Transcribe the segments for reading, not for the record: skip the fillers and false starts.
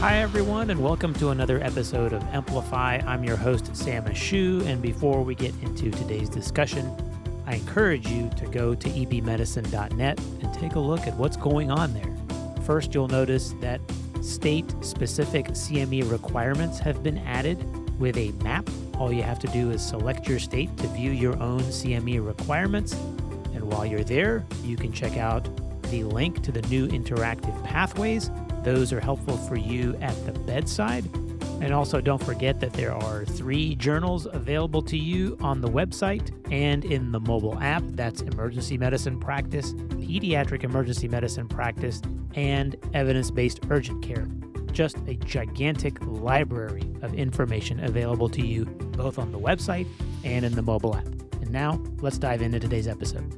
Hi, everyone, and welcome to another episode of Amplify. I'm your host, Sam Ashu, and before we get into today's discussion, I encourage you to go to ebmedicine.net and take a look at what's going on there. First, you'll notice that state-specific CME requirements have been added with a map. All you have to do is select your state to view your own CME requirements, and while you're there, you can check out the link to the new interactive pathways. Those are helpful for you at the bedside. And also don't forget that there are 3 journals available to you on the website and in the mobile app. That's Emergency Medicine Practice, Pediatric Emergency Medicine Practice, and Evidence-Based Urgent Care. Just a gigantic library of information available to you both on the website and in the mobile app. And now let's dive into today's episode.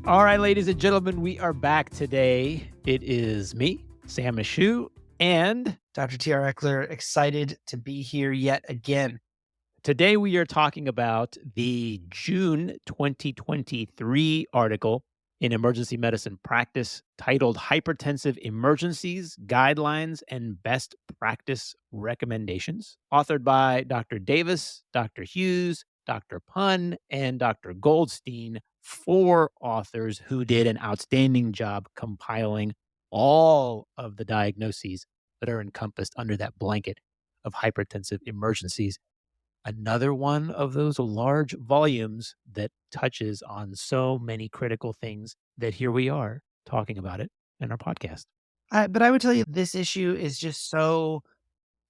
All right, ladies and gentlemen, we are back today. It is me, Sam Ashu, and Dr. T.R. Eckler, excited to be here yet again. Today we are talking about the June 2023 article in Emergency Medicine Practice titled Hypertensive Emergencies, Guidelines, and Best Practice Recommendations, authored by Dr. Davis, Dr. Hughes, Dr. Punn, and Dr. Goldstein, 4 authors who did an outstanding job compiling all of the diagnoses that are encompassed under that blanket of hypertensive emergencies. Another one of those large volumes that touches on so many critical things that here we are talking about it in our podcast. But I would tell you this issue is just so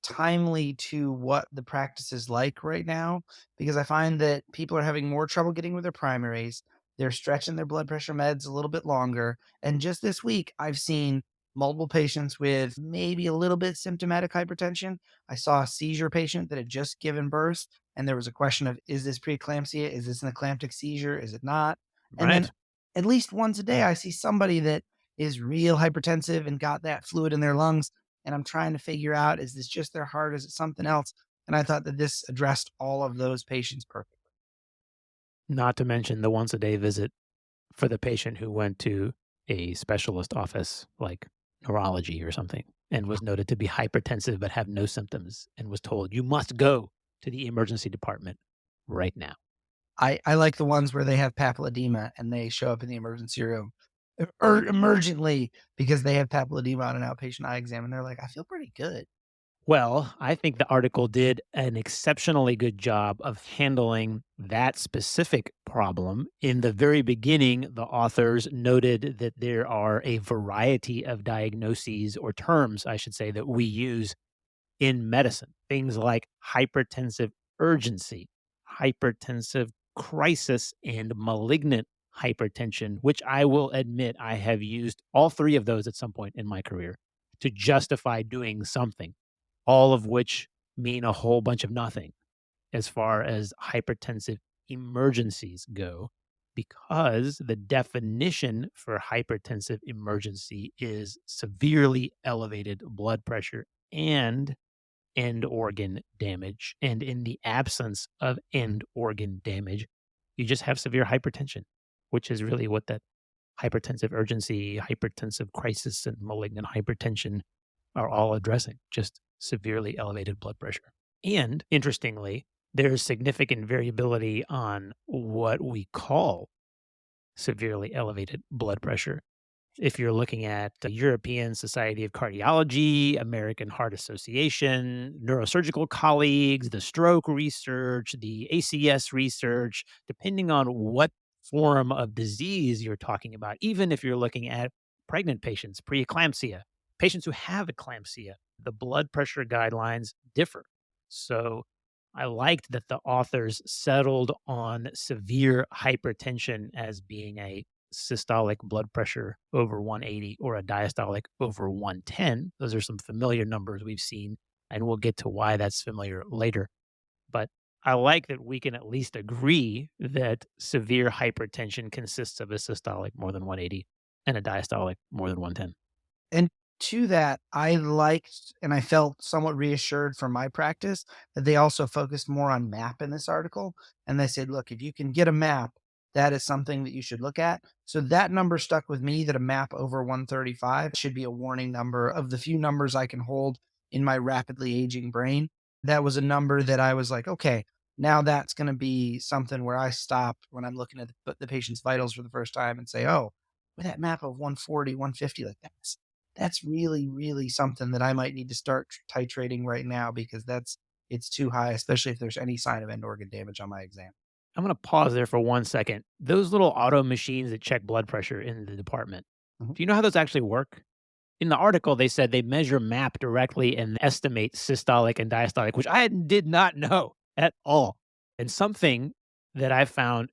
timely to what the practice is like right now, because I find that people are having more trouble getting with their primaries. They're stretching their blood pressure meds a little bit longer. And just this week, I've seen multiple patients with maybe a little bit symptomatic hypertension. I saw a seizure patient that had just given birth, and there was a question of, is this pre-eclampsia? Is this an eclamptic seizure? Is it not? And then Right. at least once a day, I see somebody that is real hypertensive and got that fluid in their lungs. And I'm trying to figure out, is this just their heart? Is it something else? And I thought that this addressed all of those patients perfectly. Not to mention the once a day visit for the patient who went to a specialist office like neurology or something and was noted to be hypertensive but have no symptoms and was told, you must go to the emergency department right now. I like the ones where they have papilledema and they show up in the emergency room or emergently because they have papilledema on an outpatient eye exam. And they're like, I feel pretty good. Well, I think the article did an exceptionally good job of handling that specific problem. In the very beginning, the authors noted that there are a variety of diagnoses or terms, I should say, that we use in medicine. Things like hypertensive urgency, hypertensive crisis, and malignant hypertension, which I will admit I have used all 3 of those at some point in my career to justify doing something, all of which mean a whole bunch of nothing as far as hypertensive emergencies go, because the definition for hypertensive emergency is severely elevated blood pressure and end organ damage. And in the absence of end organ damage, you just have severe hypertension, which is really what that hypertensive urgency, hypertensive crisis, and malignant hypertension are all addressing, just severely elevated blood pressure. And interestingly, there's significant variability on what we call severely elevated blood pressure. If you're looking at the European Society of Cardiology, American Heart Association, neurosurgical colleagues, the stroke research, the ACS research, depending on what form of disease you're talking about, even if you're looking at pregnant patients, pre-eclampsia, patients who have eclampsia, the blood pressure guidelines differ. So I liked that the authors settled on severe hypertension as being a systolic blood pressure over 180 or a diastolic over 110. Those are some familiar numbers we've seen, and we'll get to why that's familiar later. But I like that we can at least agree that severe hypertension consists of a systolic more than 180 and a diastolic more than 110. And to that, I liked and I felt somewhat reassured from my practice that they also focused more on map in this article. And they said, look, if you can get a map that is something that you should look at. So that number stuck with me, that a map over 135 should be a warning number. Of the few numbers I can hold in my rapidly aging brain, that was a number that I was like, okay, now that's going to be something where I stop when I'm looking at the patient's vitals for the first time and say, oh, with that map of 140, 150, like that's really, really something that I might need to start titrating right now, because it's too high, especially if there's any sign of end organ damage on my exam. I'm gonna pause there for 1 second. Those little auto machines that check blood pressure in the department, Mhm. do you know how those actually work? In the article, they said they measure MAP directly and estimate systolic and diastolic, which I did not know at all. And something that I found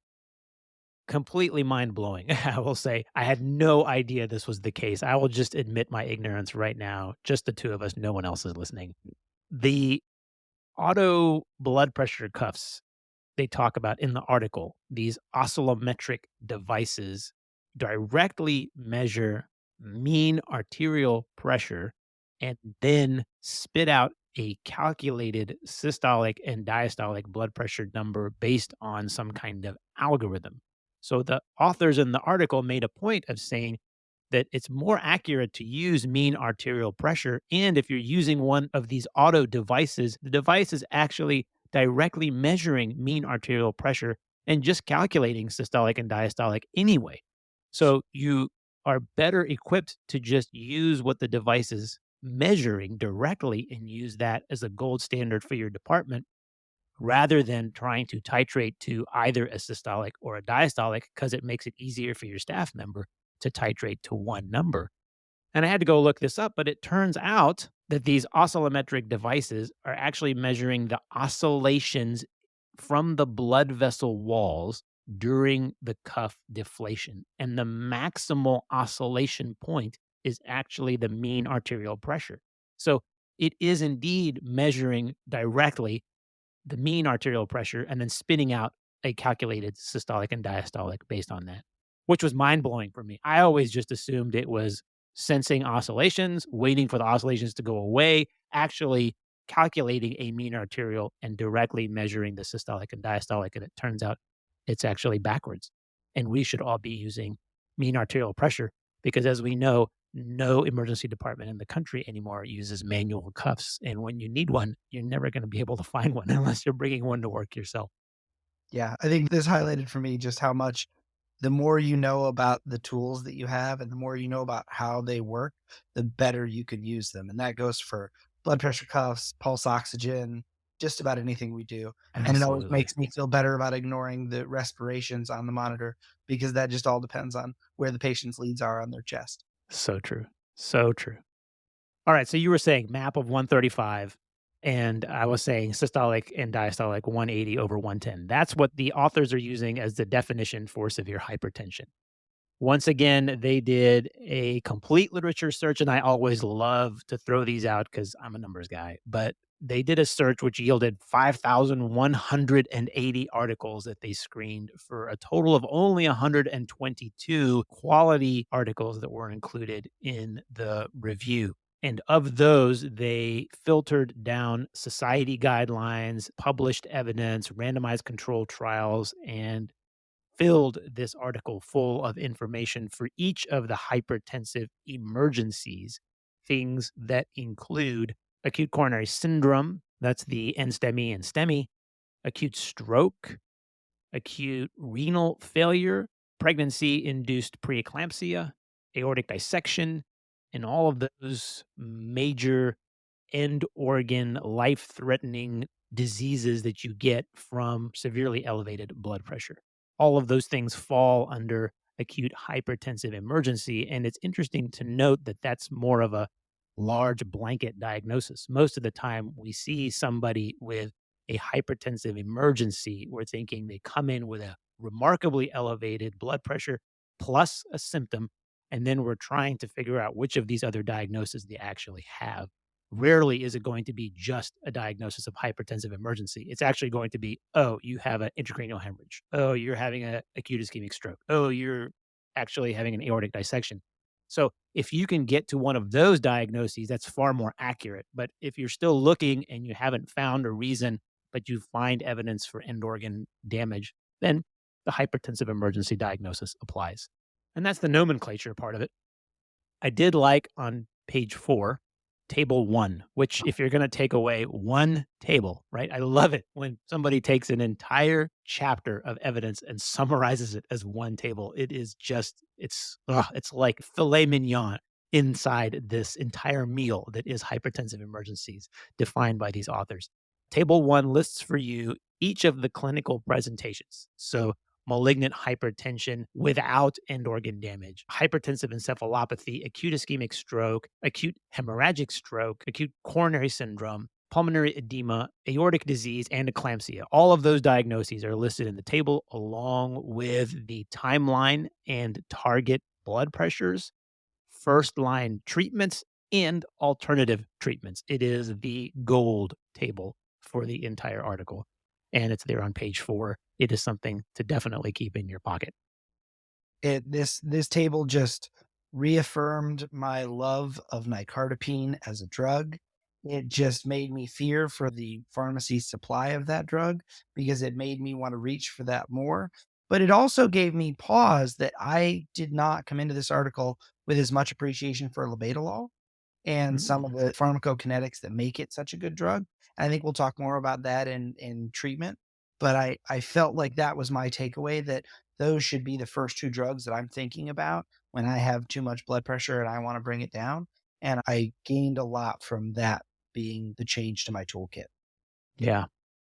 completely mind blowing, I will say, I had no idea this was the case. I will just admit my ignorance right now. Just the two of us, no one else is listening. The auto blood pressure cuffs they talk about in the article, these oscillometric devices directly measure mean arterial pressure and then spit out a calculated systolic and diastolic blood pressure number based on some kind of algorithm. So the authors in the article made a point of saying that it's more accurate to use mean arterial pressure. And if you're using one of these auto devices, the device is actually directly measuring mean arterial pressure and just calculating systolic and diastolic anyway. So you are better equipped to just use what the device is measuring directly and use that as a gold standard for your department rather than trying to titrate to either a systolic or a diastolic because it makes it easier for your staff member to titrate to one number. And I had to go look this up, but it turns out that these oscillometric devices are actually measuring the oscillations from the blood vessel walls during the cuff deflation. And the maximal oscillation point is actually the mean arterial pressure. So it is indeed measuring directly the mean arterial pressure and then spitting out a calculated systolic and diastolic based on that, which was mind blowing for me. I always just assumed it was sensing oscillations, waiting for the oscillations to go away, actually calculating a mean arterial and directly measuring the systolic and diastolic. And it turns out it's actually backwards. And we should all be using mean arterial pressure because, as we know, no emergency department in the country anymore uses manual cuffs. And when you need one, you're never going to be able to find one unless you're bringing one to work yourself. Yeah, I think this highlighted for me just how much the more you know about the tools that you have and the more you know about how they work, the better you can use them. And that goes for blood pressure cuffs, pulse oxygen, just about anything we do. And it always Absolutely. makes me feel better about ignoring the respirations on the monitor, because that just all depends on where the patient's leads are on their chest. So true. So true. All right. So you were saying map of 135, and I was saying systolic and diastolic 180 over 110. That's what the authors are using as the definition for severe hypertension. Once again, they did a complete literature search, and I always love to throw these out because I'm a numbers guy. But they did a search which yielded 5,180 articles that they screened for a total of only 122 quality articles that were included in the review. And of those, they filtered down society guidelines, published evidence, randomized controlled trials, and filled this article full of information for each of the hypertensive emergencies, things that include acute coronary syndrome, that's the NSTEMI and STEMI, acute stroke, acute renal failure, pregnancy induced preeclampsia, aortic dissection, and all of those major end organ life threatening diseases that you get from severely elevated blood pressure. All of those things fall under acute hypertensive emergency. And it's interesting to note that that's more of a large blanket diagnosis. Most of the time, we see somebody with a hypertensive emergency, we're thinking they come in with a remarkably elevated blood pressure plus a symptom. And then we're trying to figure out which of these other diagnoses they actually have. Rarely is it going to be just a diagnosis of hypertensive emergency. It's actually going to be, oh, you have an intracranial hemorrhage. Oh, you're having an acute ischemic stroke. Oh, you're actually having an aortic dissection. So if you can get to one of those diagnoses, that's far more accurate. But if you're still looking and you haven't found a reason, but you find evidence for end organ damage, then the hypertensive emergency diagnosis applies. And that's the nomenclature part of it. I did like on page 4, table 1, which if you're gonna take away one table, right? I love it when somebody takes an entire chapter of evidence and summarizes it as one table. It is just it's like filet mignon inside this entire meal that is hypertensive emergencies defined by these authors. Table 1 lists for you each of the clinical presentations. So malignant hypertension without end organ damage, hypertensive encephalopathy, acute ischemic stroke, acute hemorrhagic stroke, acute coronary syndrome, pulmonary edema, aortic disease, and eclampsia. All of those diagnoses are listed in the table along with the timeline and target blood pressures, first line treatments, and alternative treatments. It is the gold table for the entire article, and it's there on page 4. It is something to definitely keep in your pocket. This table just reaffirmed my love of nicardipine as a drug. It just made me fear for the pharmacy supply of that drug because it made me want to reach for that more. But it also gave me pause that I did not come into this article with as much appreciation for labetalol and some Mm, of the pharmacokinetics that make it such a good drug. I think we'll talk more about that in treatment, but I felt like that was my takeaway, that those should be the first 2 drugs that I'm thinking about when I have too much blood pressure and I wanna bring it down, and I gained a lot from that being the change to my toolkit. yeah.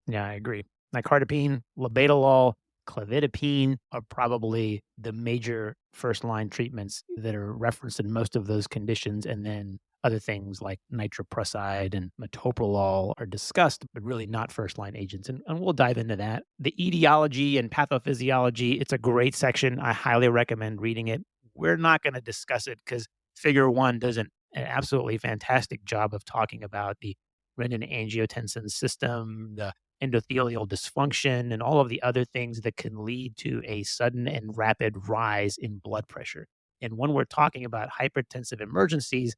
Yeah, I agree. Nicardipine, labetalol, clevidipine are probably the major first line treatments that are referenced in most of those conditions. And then other things like nitroprusside and metoprolol are discussed, but really not first line agents. And we'll dive into that. The etiology and pathophysiology, it's a great section. I highly recommend reading it. We're not going to discuss it because figure one does an absolutely fantastic job of talking about the renin-angiotensin system, the endothelial dysfunction, and all of the other things that can lead to a sudden and rapid rise in blood pressure. And when we're talking about hypertensive emergencies,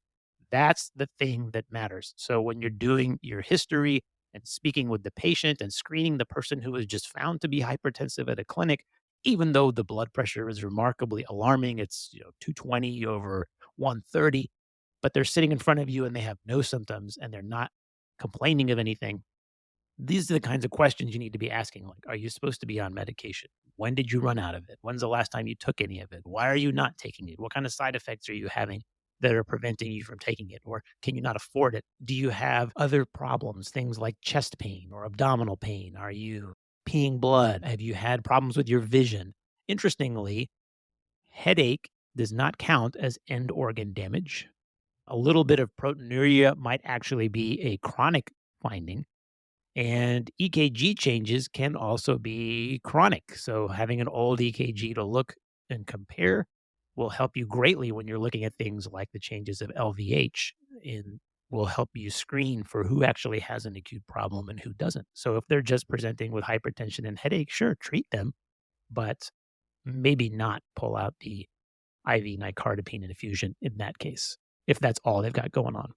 that's the thing that matters. So when you're doing your history and speaking with the patient and screening the person who is just found to be hypertensive at a clinic, even though the blood pressure is remarkably alarming, it's 220 over 130, but they're sitting in front of you and they have no symptoms and they're not complaining of anything. These are the kinds of questions you need to be asking, like, are you supposed to be on medication? When did you run out of it? When's the last time you took any of it? Why are you not taking it? What kind of side effects are you having that are preventing you from taking it? Or can you not afford it? Do you have other problems, things like chest pain or abdominal pain? Are you peeing blood? Have you had problems with your vision? Interestingly, headache does not count as end organ damage. A little bit of proteinuria might actually be a chronic finding, and EKG changes can also be chronic. So having an old EKG to look and compare will help you greatly when you're looking at things like the changes of LVH, and will help you screen for who actually has an acute problem and who doesn't. So if they're just presenting with hypertension and headache, sure, treat them, but maybe not pull out the IV nicardipine infusion in that case, if that's all they've got going on.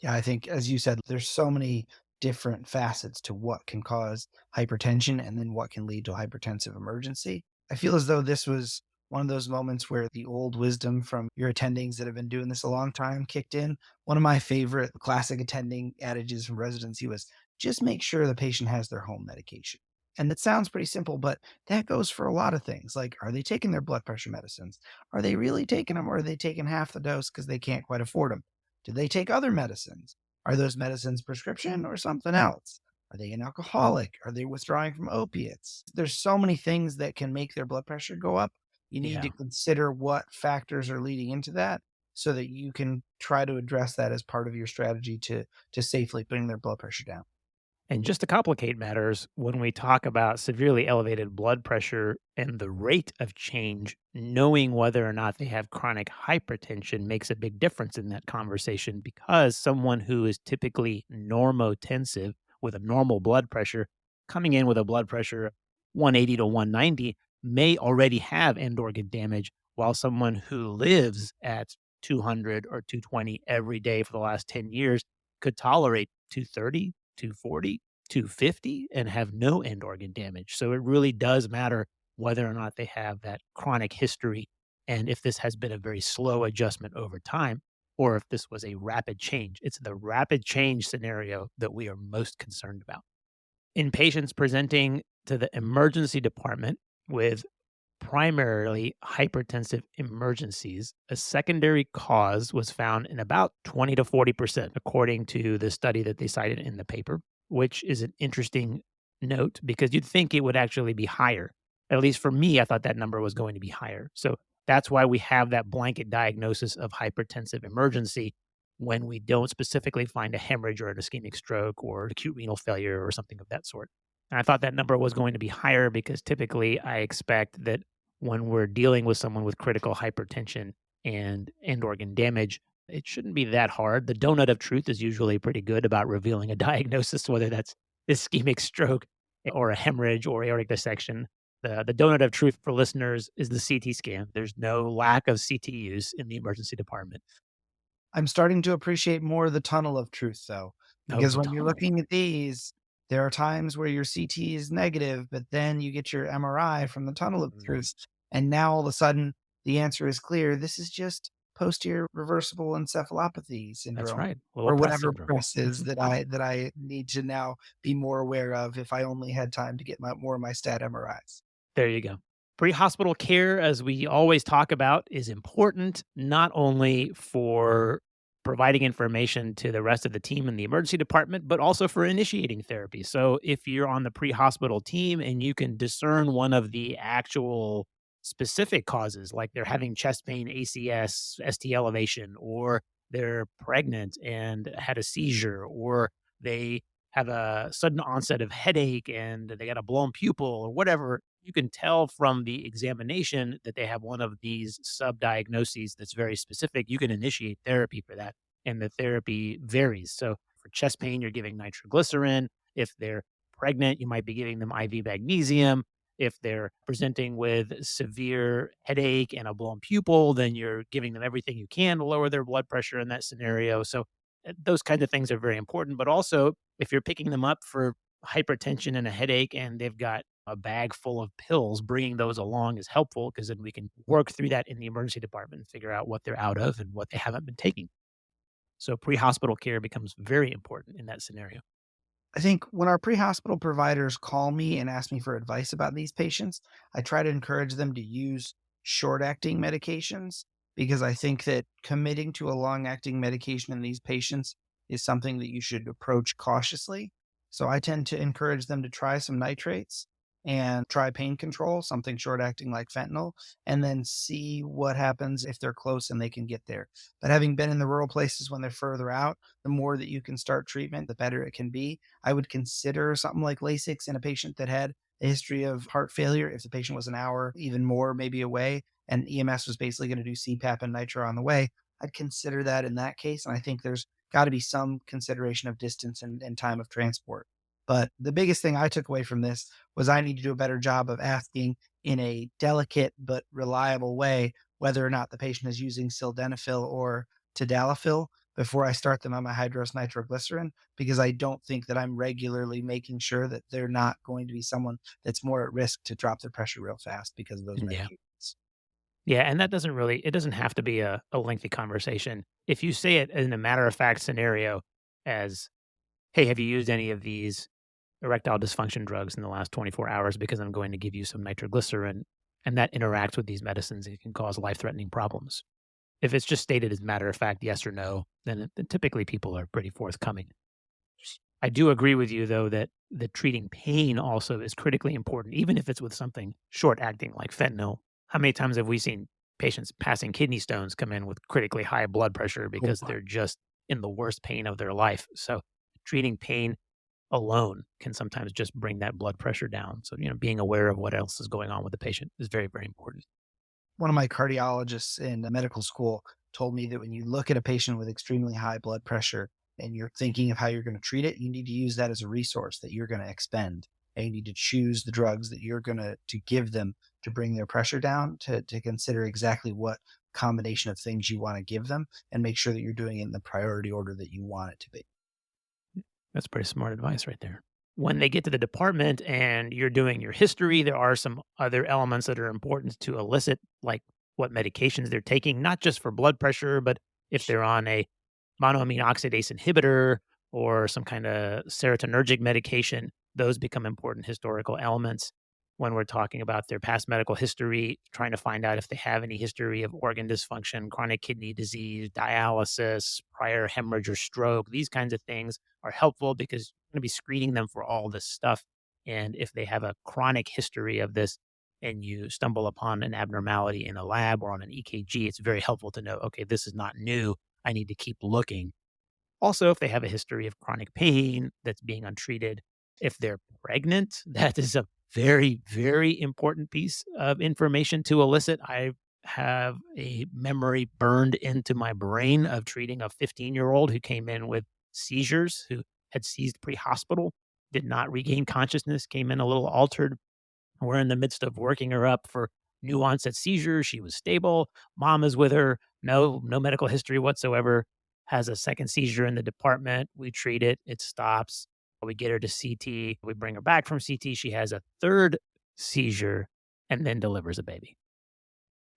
Yeah, I think, as you said, there's so many different facets to what can cause hypertension and then what can lead to a hypertensive emergency. I feel as though this was one of those moments where the old wisdom from your attendings that have been doing this a long time kicked in. One of my favorite classic attending adages from residency was just make sure the patient has their home medication. And that sounds pretty simple, but that goes for a lot of things. Like, are they taking their blood pressure medicines? Are they really taking them, or are they taking half the dose because they can't quite afford them? Do they take other medicines? Are those medicines prescription or something else? Are they an alcoholic? Are they withdrawing from opiates? There's so many things that can make their blood pressure go up. You need Yeah. to consider what factors are leading into that so that you can try to address that as part of your strategy to safely bring their blood pressure down. And just to complicate matters, when we talk about severely elevated blood pressure and the rate of change, knowing whether or not they have chronic hypertension makes a big difference in that conversation, because someone who is typically normotensive with a normal blood pressure coming in with a blood pressure of 180 to 190 may already have end organ damage, while someone who lives at 200 or 220 every day for the last 10 years could tolerate 230, 240, 250 and have no end organ damage. So it really does matter whether or not they have that chronic history and if this has been a very slow adjustment over time or if this was a rapid change. It's the rapid change scenario that we are most concerned about. In patients presenting to the emergency department with primarily hypertensive emergencies, a secondary cause was found in about 20 to 40%, according to the study that they cited in the paper, which is an interesting note because you'd think it would actually be higher. At least for me, I thought that number was going to be higher. So that's why we have that blanket diagnosis of hypertensive emergency when we don't specifically find a hemorrhage or an ischemic stroke or acute renal failure or something of that sort. And I thought that number was going to be higher because typically I expect that when we're dealing with someone with critical hypertension and end organ damage, it shouldn't be that hard. The donut of truth is usually pretty good about revealing a diagnosis, whether that's ischemic stroke or a hemorrhage or aortic dissection. The donut of truth for listeners is the CT scan. There's no lack of CT use in the emergency department. I'm starting to appreciate more the tunnel of truth, though, Oh, because the when you're tunnel. looking at these, there are times where your CT is negative, but then you get your MRI from the tunnel of Mm, truth. And now all of a sudden, the answer is clear. This is just posterior reversible encephalopathy that's syndrome right. Little or press whatever syndrome. press is that I need to now be more aware of if I only had time to get more of my stat MRIs. There you go. Pre-hospital care, as we always talk about, is important not only for providing information to the rest of the team in the emergency department, but also for initiating therapy. So if you're on the pre-hospital team and you can discern one of the actual specific causes, like they're having chest pain, ACS, ST elevation, or they're pregnant and had a seizure, or they have a sudden onset of headache and they got a blown pupil or whatever, you can tell from the examination that they have one of these sub-diagnoses that's very specific. You can initiate therapy for that, and the therapy varies. So for chest pain, you're giving nitroglycerin. If they're pregnant, you might be giving them IV magnesium. If they're presenting with severe headache and a blown pupil, then you're giving them everything you can to lower their blood pressure in that scenario. So those kinds of things are very important. But also, if you're picking them up for hypertension and a headache and they've got a bag full of pills, bringing those along is helpful because then we can work through that in the emergency department and figure out what they're out of and what they haven't been taking. So pre-hospital care becomes very important in that scenario. I think when our pre-hospital providers call me and ask me for advice about these patients, I try to encourage them to use short-acting medications because I think that committing to a long-acting medication in these patients is something that you should approach cautiously. So I tend to encourage them to try some nitrates and try pain control, something short-acting like fentanyl, and then see what happens if they're close and they can get there. But having been in the rural places when they're further out, the more that you can start treatment, the better it can be. I would consider something like Lasix in a patient that had a history of heart failure if the patient was an hour, even more maybe away, and EMS was basically going to do CPAP and nitro on the way. I'd consider that in that case. And I think there's got to be some consideration of distance and time of transport. But the biggest thing I took away from this was I need to do a better job of asking in a delicate but reliable way whether or not the patient is using sildenafil or tadalafil before I start them on my hydrous nitroglycerin because I don't think that I'm regularly making sure that they're not going to be someone that's more at risk to drop their pressure real fast because of those Yeah. medications. Yeah. And that doesn't really, it doesn't have to be a lengthy conversation. If you say it in a matter of fact scenario as, hey, have you used any of these erectile dysfunction drugs in the last 24 hours because I'm going to give you some nitroglycerin and that interacts with these medicines, it can cause life threatening problems. If it's just stated as a matter of fact, yes or no, then typically people are pretty forthcoming. I do agree with you, though, that the treating pain also is critically important, even if it's with something short acting like fentanyl. How many times have we seen patients passing kidney stones come in with critically high blood pressure Oh, because they're just in the worst pain of their life? So, treating pain alone can sometimes just bring that blood pressure down. So, being aware of what else is going on with the patient is very, very important. one of my cardiologists in medical school told me that when you look at a patient with extremely high blood pressure and you're thinking of how you're going to treat it, you need to use that as a resource that you're going to expend. And you need to choose the drugs that you're going to give them to bring their pressure down, to consider exactly what combination of things you want to give them and make sure that you're doing it in the priority order that you want it to be. That's pretty smart advice right there. When they get to the department and you're doing your history, there are some other elements that are important to elicit, like what medications they're taking, not just for blood pressure, but if they're on a monoamine oxidase inhibitor or some kind of serotonergic medication, those become important historical elements when we're talking about their past medical history, trying to find out if they have any history of organ dysfunction, chronic kidney disease, dialysis, prior hemorrhage or stroke. These kinds of things are helpful because you're going to be screening them for all this stuff. And if they have a chronic history of this and you stumble upon an abnormality in a lab or on an EKG, it's very helpful to know, okay, this is not new. I need to keep looking. Also, if they have a history of chronic pain that's being untreated, if they're pregnant, that is a very, very important piece of information to elicit. I have a memory burned into my brain of treating a 15-year-old who came in with seizures, who had seized pre-hospital, did not regain consciousness, came in a little altered. We're in the midst of working her up for new onset seizures. She was stable. Mom is with her. No medical history whatsoever. Has a second seizure in the department. We treat it. It stops. We get her to CT. We bring her back from CT. She has a third seizure and then delivers a baby.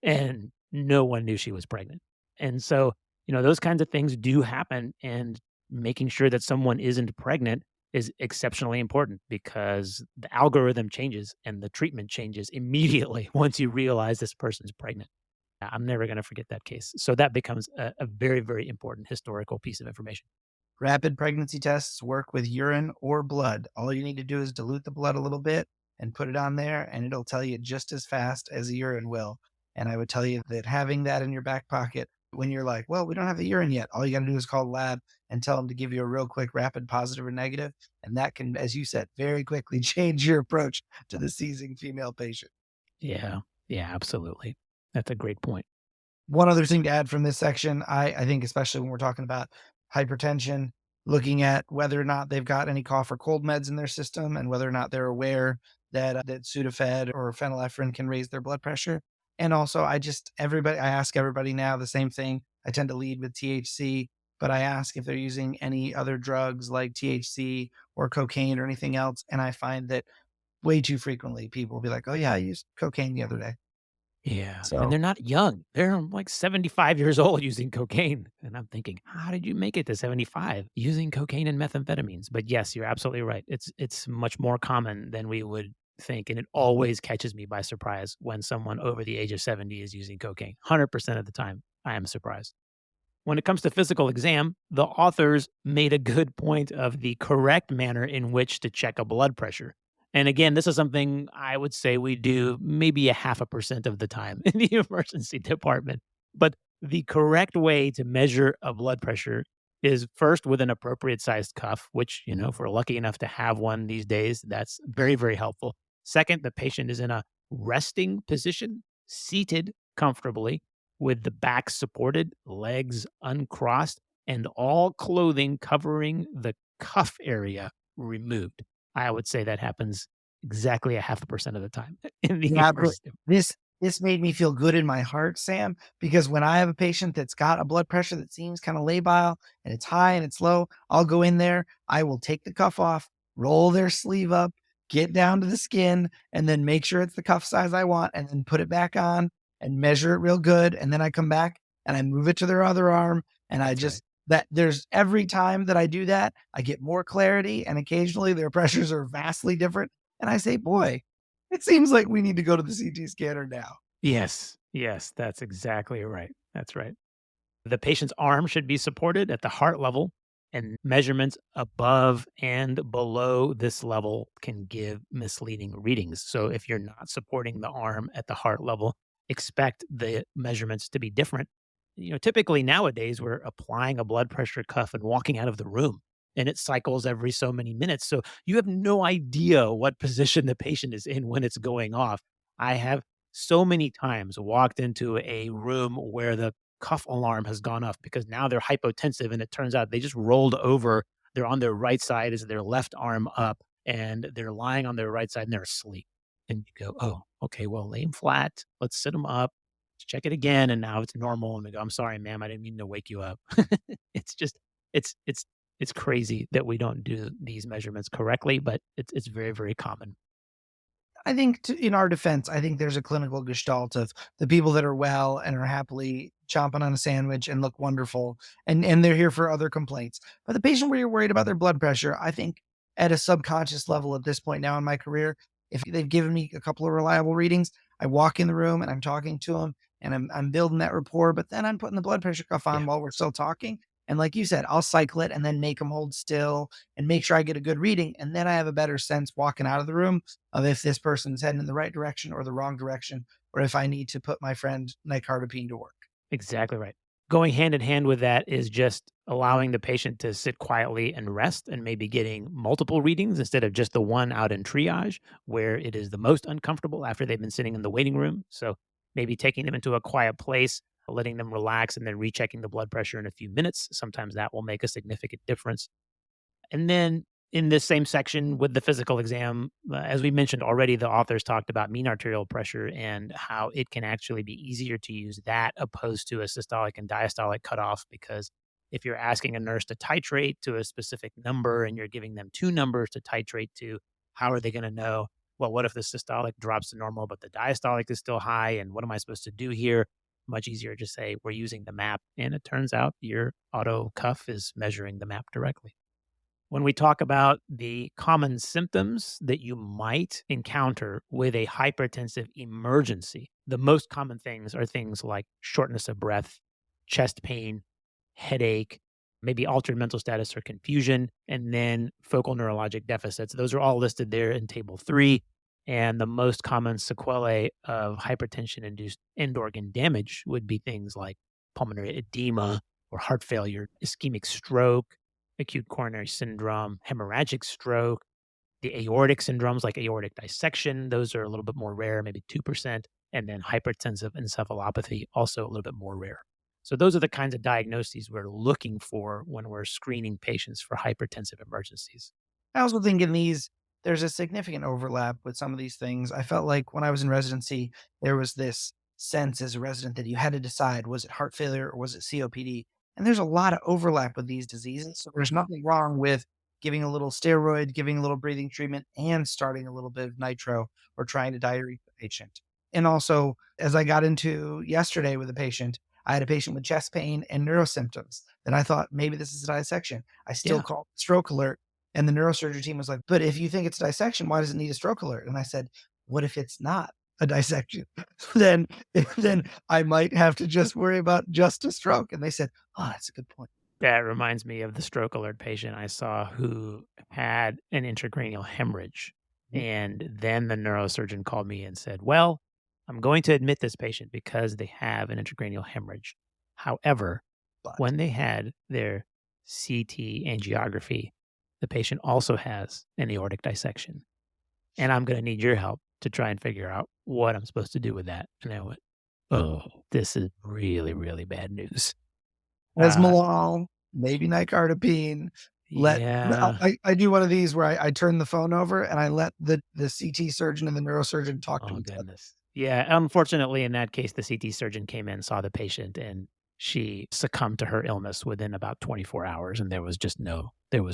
And no one knew she was pregnant. And so, those kinds of things do happen, and making sure that someone isn't pregnant is exceptionally important because the algorithm changes and the treatment changes immediately once you realize this person's pregnant. I'm never gonna forget that case. So that becomes a very, very important historical piece of information. Rapid pregnancy tests work with urine or blood. All you need to do is dilute the blood a little bit and put it on there, and it'll tell you just as fast as the urine will. And I would tell you that having that in your back pocket when you're like, well, we don't have the urine yet, all you got to do is call the lab and tell them to give you a real quick rapid positive or negative, and that can, as you said, very quickly change your approach to the seizing female patient. Yeah. Yeah, absolutely. That's a great point. One other thing to add from this section, I think especially when we're talking about hypertension, looking at whether or not they've got any cough or cold meds in their system and whether or not they're aware that Sudafed or phenylephrine can raise their blood pressure. And also, I ask everybody now the same thing. I tend to lead with THC, but I ask if they're using any other drugs like THC or cocaine or anything else. And I find that way too frequently people will be like, oh, yeah, I used cocaine the other day. Yeah, and So they're not young. They're like 75 years old using cocaine, and I'm thinking, "How did you make it to 75 using cocaine and methamphetamines?" But yes, you're absolutely right. It's much more common than we would think, and it always catches me by surprise when someone over the age of 70 is using cocaine. 100% of the time, I am surprised. When it comes to physical exam, the authors made a good point of the correct manner in which to check a blood pressure. And again, this is something I would say we do maybe a half a percent of the time in the emergency department. But the correct way to measure a blood pressure is first with an appropriate sized cuff, which, if we're lucky enough to have one these days, that's very, very helpful. Second, the patient is in a resting position, seated comfortably with the back supported, legs uncrossed, and all clothing covering the cuff area removed. I would say that happens exactly a half a percent of the time in the yeah, but emergency. this made me feel good in my heart, Sam, because when I have a patient that's got a blood pressure that seems kind of labile and it's high and it's low, I'll go in there, I will take the cuff off, roll their sleeve up, get down to the skin, and then make sure it's the cuff size I want, and then put it back on and measure it real good. And then I come back and I move it to their other arm. And I That's right. just, that there's every time that I do that, I get more clarity. And occasionally their pressures are vastly different. And I say, boy, it seems like we need to go to the CT scanner now. Yes. Yes. That's exactly right. That's right. The patient's arm should be supported at the heart level, and measurements above and below this level can give misleading readings. So, if you're not supporting the arm at the heart level, expect the measurements to be different. Typically nowadays, we're applying a blood pressure cuff and walking out of the room, and it cycles every so many minutes. So, you have no idea what position the patient is in when it's going off. I have so many times walked into a room where the cuff alarm has gone off because now they're hypotensive and it turns out they just rolled over. They're on their right side as their left arm up and they're lying on their right side and they're asleep. And you go, oh, okay, well, lay 'em flat. Let's sit them up. Let's check it again. And now it's normal. And we go, I'm sorry, ma'am. I didn't mean to wake you up. It's just, it's It's crazy that we don't do these measurements correctly, but it's very, very common. I think in our defense, I think there's a clinical gestalt of the people that are well and are happily chomping on a sandwich and look wonderful, and they're here for other complaints. But the patient where you're worried about their blood pressure, I think at a subconscious level at this point now in my career, if they've given me a couple of reliable readings, I walk in the room and I'm talking to them and I'm building that rapport. But then I'm putting the blood pressure cuff Yeah, on while we're still talking. And like you said, I'll cycle it and then make them hold still and make sure I get a good reading. And then I have a better sense walking out of the room of if this person's heading in the right direction or the wrong direction, or if I need to put my friend nicardipine to work. exactly right. Going hand in hand with that is just allowing the patient to sit quietly and rest and maybe getting multiple readings instead of just the one out in triage where it is the most uncomfortable after they've been sitting in the waiting room. So maybe taking them into a quiet place, letting them relax, and then rechecking the blood pressure in a few minutes. Sometimes that will make a significant difference. And then in this same section with the physical exam, as we mentioned already, the authors talked about mean arterial pressure and how it can actually be easier to use that opposed to a systolic and diastolic cutoff. Because if you're asking a nurse to titrate to a specific number and you're giving them two numbers to titrate to, how are they going to know? Well, what if the systolic drops to normal, but the diastolic is still high? And what am I supposed to do here? Much easier to say we're using the map. And it turns out your auto cuff is measuring the map directly. When we talk about the common symptoms that you might encounter with a hypertensive emergency, the most common things are things like shortness of breath, chest pain, headache, maybe altered mental status or confusion, and then focal neurologic deficits. Those are all listed there in table 3. And the most common sequelae of hypertension induced end organ damage would be things like pulmonary edema or heart failure, ischemic stroke, acute coronary syndrome, hemorrhagic stroke, the aortic syndromes like aortic dissection. Those are a little bit more rare, maybe 2%. And then hypertensive encephalopathy, also a little bit more rare. So those are the kinds of diagnoses we're looking for when we're screening patients for hypertensive emergencies. I also think in these, there's a significant overlap with some of these things. I felt like when I was in residency, there was this sense as a resident that you had to decide was it heart failure or was it COPD? And there's a lot of overlap with these diseases. So there's nothing wrong with giving a little steroid, giving a little breathing treatment, and starting a little bit of nitro or trying to diurese the patient. And also, as I got into yesterday with a patient, I had a patient with chest pain and neuro symptoms. Then I thought maybe this is a dissection. I still Yeah. called stroke alert and the neurosurgery team was like, "But if you think it's a dissection, why does it need a stroke alert?" And I said, "What if it's not a dissection? then then I might have to just worry about just a stroke." And they said, "Oh, that's a good point." That reminds me of the stroke alert patient I saw who had an intracranial hemorrhage. Mhm. And then the neurosurgeon called me and said, well, I'm going to admit this patient because they have an intracranial hemorrhage. However, But when they had their CT angiography, the patient also has an aortic dissection. And I'm going to need your help to try and figure out what I'm supposed to do with that. And I went, oh, this is really, really bad news. Uh, esmolol, maybe nicardipine. yeah. I do one of these where I turn the phone over and I let the CT surgeon and the neurosurgeon talk to Oh, each other. goodness. Yeah, unfortunately, in that case, the CT surgeon came in, saw the patient, and she succumbed to her illness within about 24 hours, and there was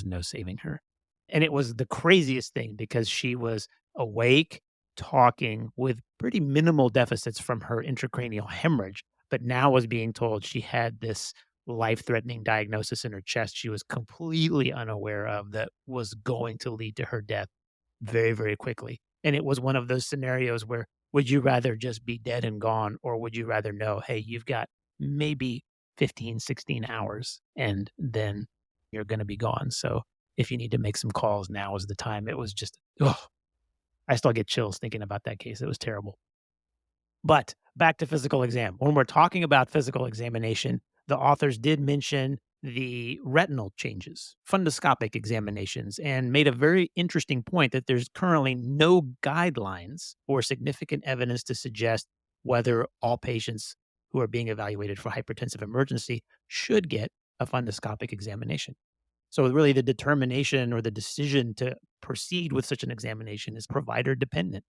no saving her. And it was the craziest thing because she was awake, talking with pretty minimal deficits from her intracranial hemorrhage, but now was being told she had this life-threatening diagnosis in her chest she was completely unaware of that was going to lead to her death very, very quickly. And it was one of those scenarios where would you rather just be dead and gone, or would you rather know, hey, you've got maybe 15, 16 hours and then you're going to be gone. So if you need to make some calls, now is the time. It was just, oh, I still get chills thinking about that case. It was terrible. But back to physical exam. When we're talking about physical examination, the authors did mention the retinal changes, fundoscopic examinations, and made a very interesting point that there's currently no guidelines or significant evidence to suggest whether all patients who are being evaluated for hypertensive emergency should get a fundoscopic examination. So, really, the determination or the decision to proceed with such an examination is provider dependent.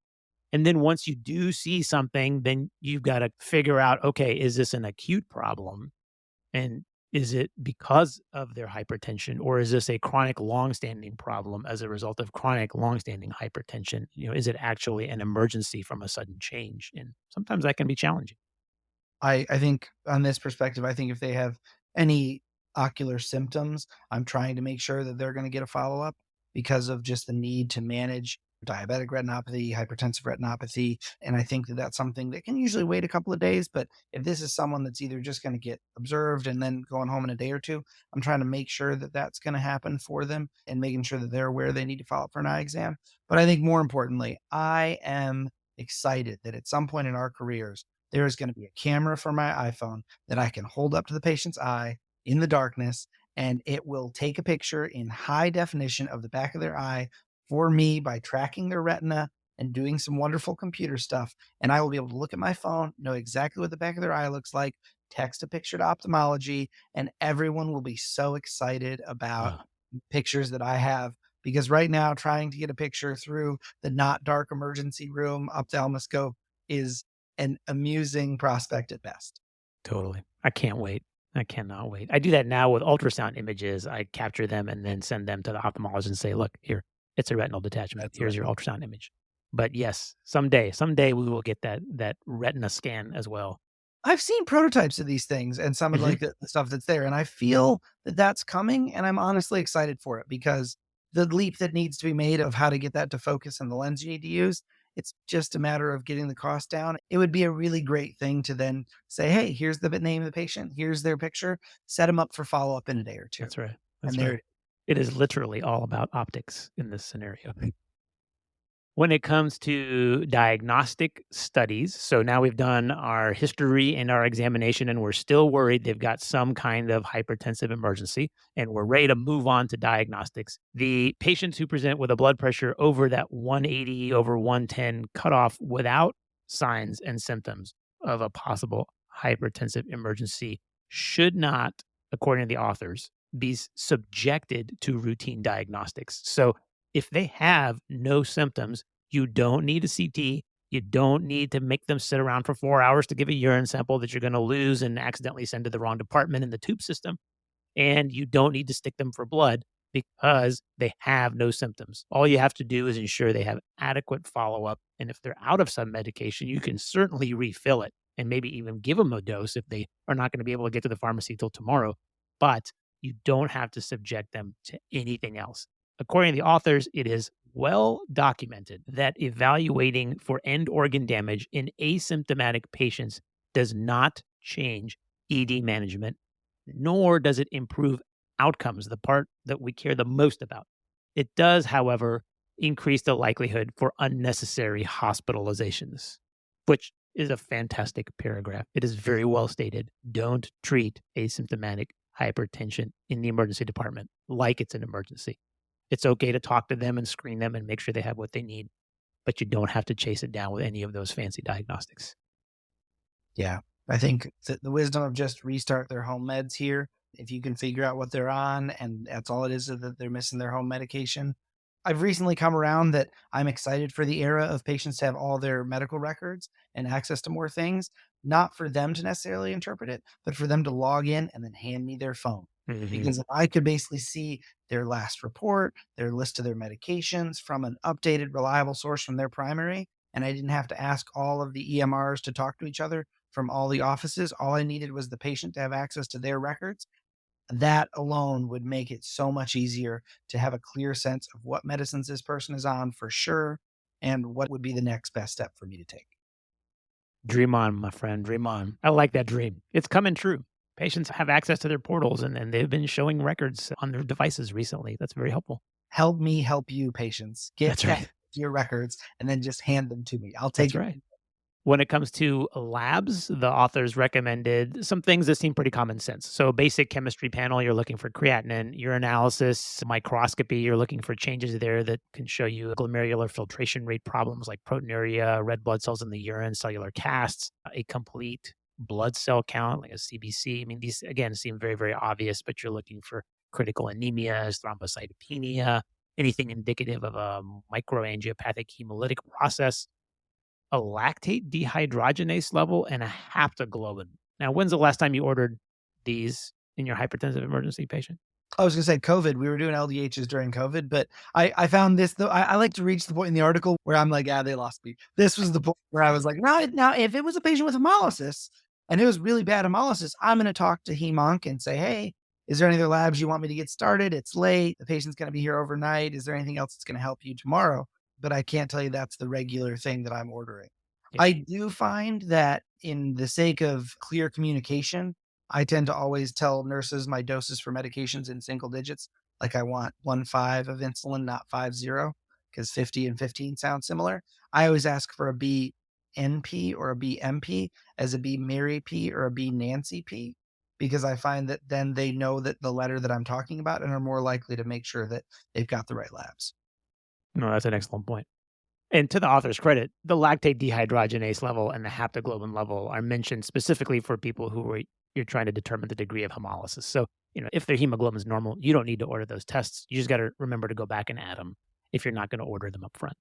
And then once you do see something, then you've gotta figure out, okay, is this an acute problem? And Is it because of their hypertension, or is this a chronic longstanding problem as a result of chronic longstanding hypertension? Is it actually an emergency from a sudden change? And sometimes that can be challenging. I think on this perspective, I think if they have any ocular symptoms, I'm trying to make sure that they're gonna get a follow-up because of just the need to manage diabetic retinopathy, hypertensive retinopathy, and I think that that's something that can usually wait a couple of days, but if this is someone that's either just gonna get observed and then going home in a day or 2, I'm trying to make sure that that's gonna happen for them and making sure that they're aware they need to follow up for an eye exam. But I think more importantly, I am excited that at some point in our careers, there is going to be a camera for my iPhone that I can hold up to the patient's eye in the darkness, and it will take a picture in high definition of the back of their eye for me by tracking their retina and doing some wonderful computer stuff. And I will be able to look at my phone, know exactly what the back of their eye looks like, text a picture to ophthalmology, and everyone will be so excited about Wow, pictures that I have. Because right now, trying to get a picture through the not dark emergency room ophthalmoscope is an amusing prospect at best. totally. I can't wait. I cannot wait. I do that now with ultrasound images. I capture them and then send them to the ophthalmologist and say, look, here, it's a retinal detachment. That's Here's right. your ultrasound image. But yes, someday we will get that retina scan as well. I've seen prototypes of these things and some of Mhm. like the stuff that's there, and I feel that that's coming, and I'm honestly excited for it because the leap that needs to be made of how to get that to focus and the lens you need to use, it's just a matter of getting the cost down. It would be a really great thing to then say, "Hey, here's the name of the patient, here's their picture, set them up for follow-up in a day or 2." That's right. And That's right. there It is literally all about optics in this scenario. When it comes to diagnostic studies, so now we've done our history and our examination, and we're still worried they've got some kind of hypertensive emergency, and we're ready to move on to diagnostics. The patients who present with a blood pressure over that 180 over 110 cutoff without signs and symptoms of a possible hypertensive emergency should not, according to the authors, be subjected to routine diagnostics. So if they have no symptoms, you don't need a CT. You don't need to make them sit around for 4 hours to give a urine sample that you're going to lose and accidentally send to the wrong department in the tube system. And you don't need to stick them for blood because they have no symptoms. All you have to do is ensure they have adequate follow up. And if they're out of some medication, you can certainly refill it and maybe even give them a dose if they are not going to be able to get to the pharmacy till tomorrow. But you don't have to subject them to anything else. According to the authors, it is well documented that evaluating for end organ damage in asymptomatic patients does not change ED management, nor does it improve outcomes, the part that we care the most about. It does, however, increase the likelihood for unnecessary hospitalizations, which is a fantastic paragraph. It is very well stated. Don't treat asymptomatic hypertension in the emergency department like it's an emergency. It's okay to talk to them and screen them and make sure they have what they need, but you don't have to chase it down with any of those fancy diagnostics. Yeah. I think that the wisdom of just restart their home meds here, if you can figure out what they're on and that's all it is that they're missing their home medication. I've recently come around that I'm excited for the era of patients to have all their medical records and access to more things, not for them to necessarily interpret it, but for them to log in and then hand me their phone. Mhm. Because if I could basically see their last report, their list of their medications from an updated, reliable source from their primary, and I didn't have to ask all of the EMRs to talk to each other from all the offices. All I needed was the patient to have access to their records. That alone would make it so much easier to have a clear sense of what medicines this person is on for sure and what would be the next best step for me to take. Dream on, my friend, dream on. I like that dream. It's coming true. Patients have access to their portals and they've been showing records on their devices recently. That's very helpful. Help me help you, patients. Get That's right. your records and then just hand them to me. I'll That's take it. right. When it comes to labs, the authors recommended some things that seem pretty common sense. So, basic chemistry panel, you're looking for creatinine, urinalysis, microscopy, you're looking for changes there that can show you glomerular filtration rate problems like proteinuria, red blood cells in the urine, cellular casts, a complete blood cell count like a CBC. I mean, these again seem very, very obvious, but you're looking for critical anemias, thrombocytopenia, anything indicative of a microangiopathic hemolytic process, a lactate dehydrogenase level, and a haptoglobin. Now, when's the last time you ordered these? in your hypertensive emergency patient? I was gonna say COVID, we were doing LDHs during COVID, but I found this though I like to reach the point in the article where I'm like, "Ah, they lost me." This was the point where I was like, now if it was a patient with hemolysis and it was really bad hemolysis, I'm gonna talk to Hem-Onc and say, "Hey, is there any other labs you want me to get started? It's late. The patient's gonna be here overnight. Is there anything else that's gonna help you tomorrow?" But I can't tell you that's the regular thing that I'm ordering. Yeah. I do find that in the sake of clear communication, I tend to always tell nurses my doses for medications in single digits. Like I want 1.5 of insulin, not 5.0, because 50 and 15 sound similar. I always ask for a BNP or a BMP as a B Mary P or a B Nancy P, because I find that then they know that the letter that I'm talking about and are more likely to make sure that they've got the right labs. No, that's an excellent point. And to the author's credit, the lactate dehydrogenase level and the haptoglobin level are mentioned specifically for people who are you're trying to determine the degree of hemolysis. So, if their hemoglobin is normal, you don't need to order those tests. You just got to remember to go back and add them if you're not going to order them up front.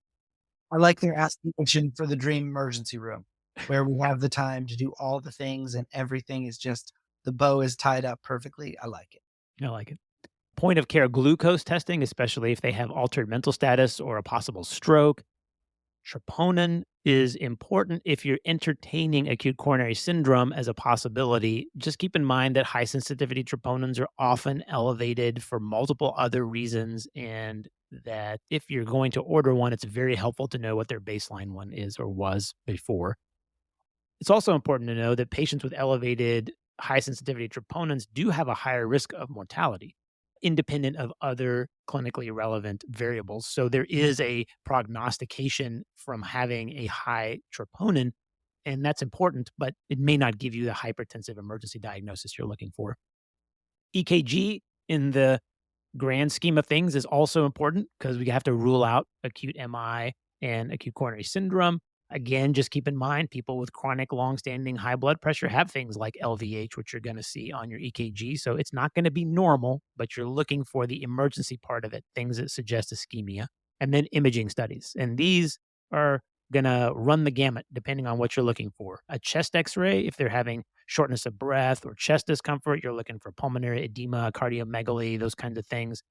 I like their aspiration for the dream emergency room where we have the time to do all the things and everything is just the bow is tied up perfectly. I like it. I like it. Point of care glucose testing, especially if they have altered mental status or a possible stroke. Troponin is important if you're entertaining acute coronary syndrome as a possibility. Just keep in mind that high sensitivity troponins are often elevated for multiple other reasons, and that if you're going to order one, it's very helpful to know what their baseline one is or was before. It's also important to know that patients with elevated high sensitivity troponins do have a higher risk of mortality, independent of other clinically relevant variables. So there is a prognostication from having a high troponin, and that's important, but it may not give you the hypertensive emergency diagnosis you're looking for. EKG in the grand scheme of things is also important because we have to rule out acute MI and acute coronary syndrome. Again, just keep in mind people with chronic long-standing high blood pressure have things like LVH, which you're going to see on your EKG. So it's not going to be normal, but you're looking for the emergency part of it, things that suggest ischemia, and then imaging studies. And these are going to run the gamut depending on what you're looking for. A chest x-ray, if they're having shortness of breath or chest discomfort, you're looking for pulmonary edema, cardiomegaly, those kinds of things.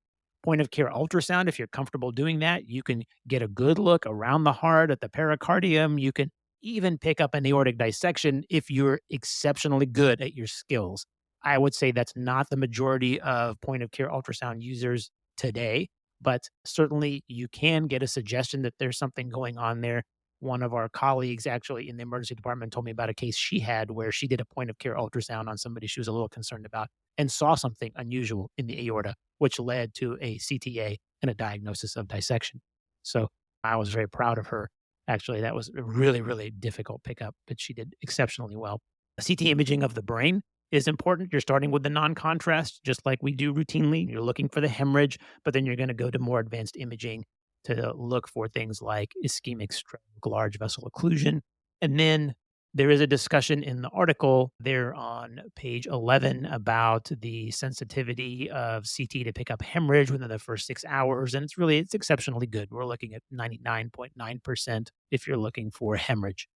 Point of care ultrasound, if you're comfortable doing that, you can get a good look around the heart at the pericardium. You can even pick up an aortic dissection if you're exceptionally good at your skills. I would say that's not the majority of point of care ultrasound users today, but certainly you can get a suggestion that there's something going on there. One of our colleagues actually in the emergency department told me about a case she had where she did a point of care ultrasound on somebody she was a little concerned about and saw something unusual in the aorta, which led to a CTA and a diagnosis of dissection. So I was very proud of her. Actually, that was a really, really difficult pickup, but she did exceptionally well. CT imaging of the brain is important. You're starting with the non contrast, just like we do routinely. You're looking for the hemorrhage, but then you're going to go to more advanced imaging to look for things like ischemic stroke, large vessel occlusion. And then there is a discussion in the article there on page 11 about the sensitivity of CT to pick up hemorrhage within the first 6 hours. And it's exceptionally good. We're looking at 99.9% if you're looking for hemorrhage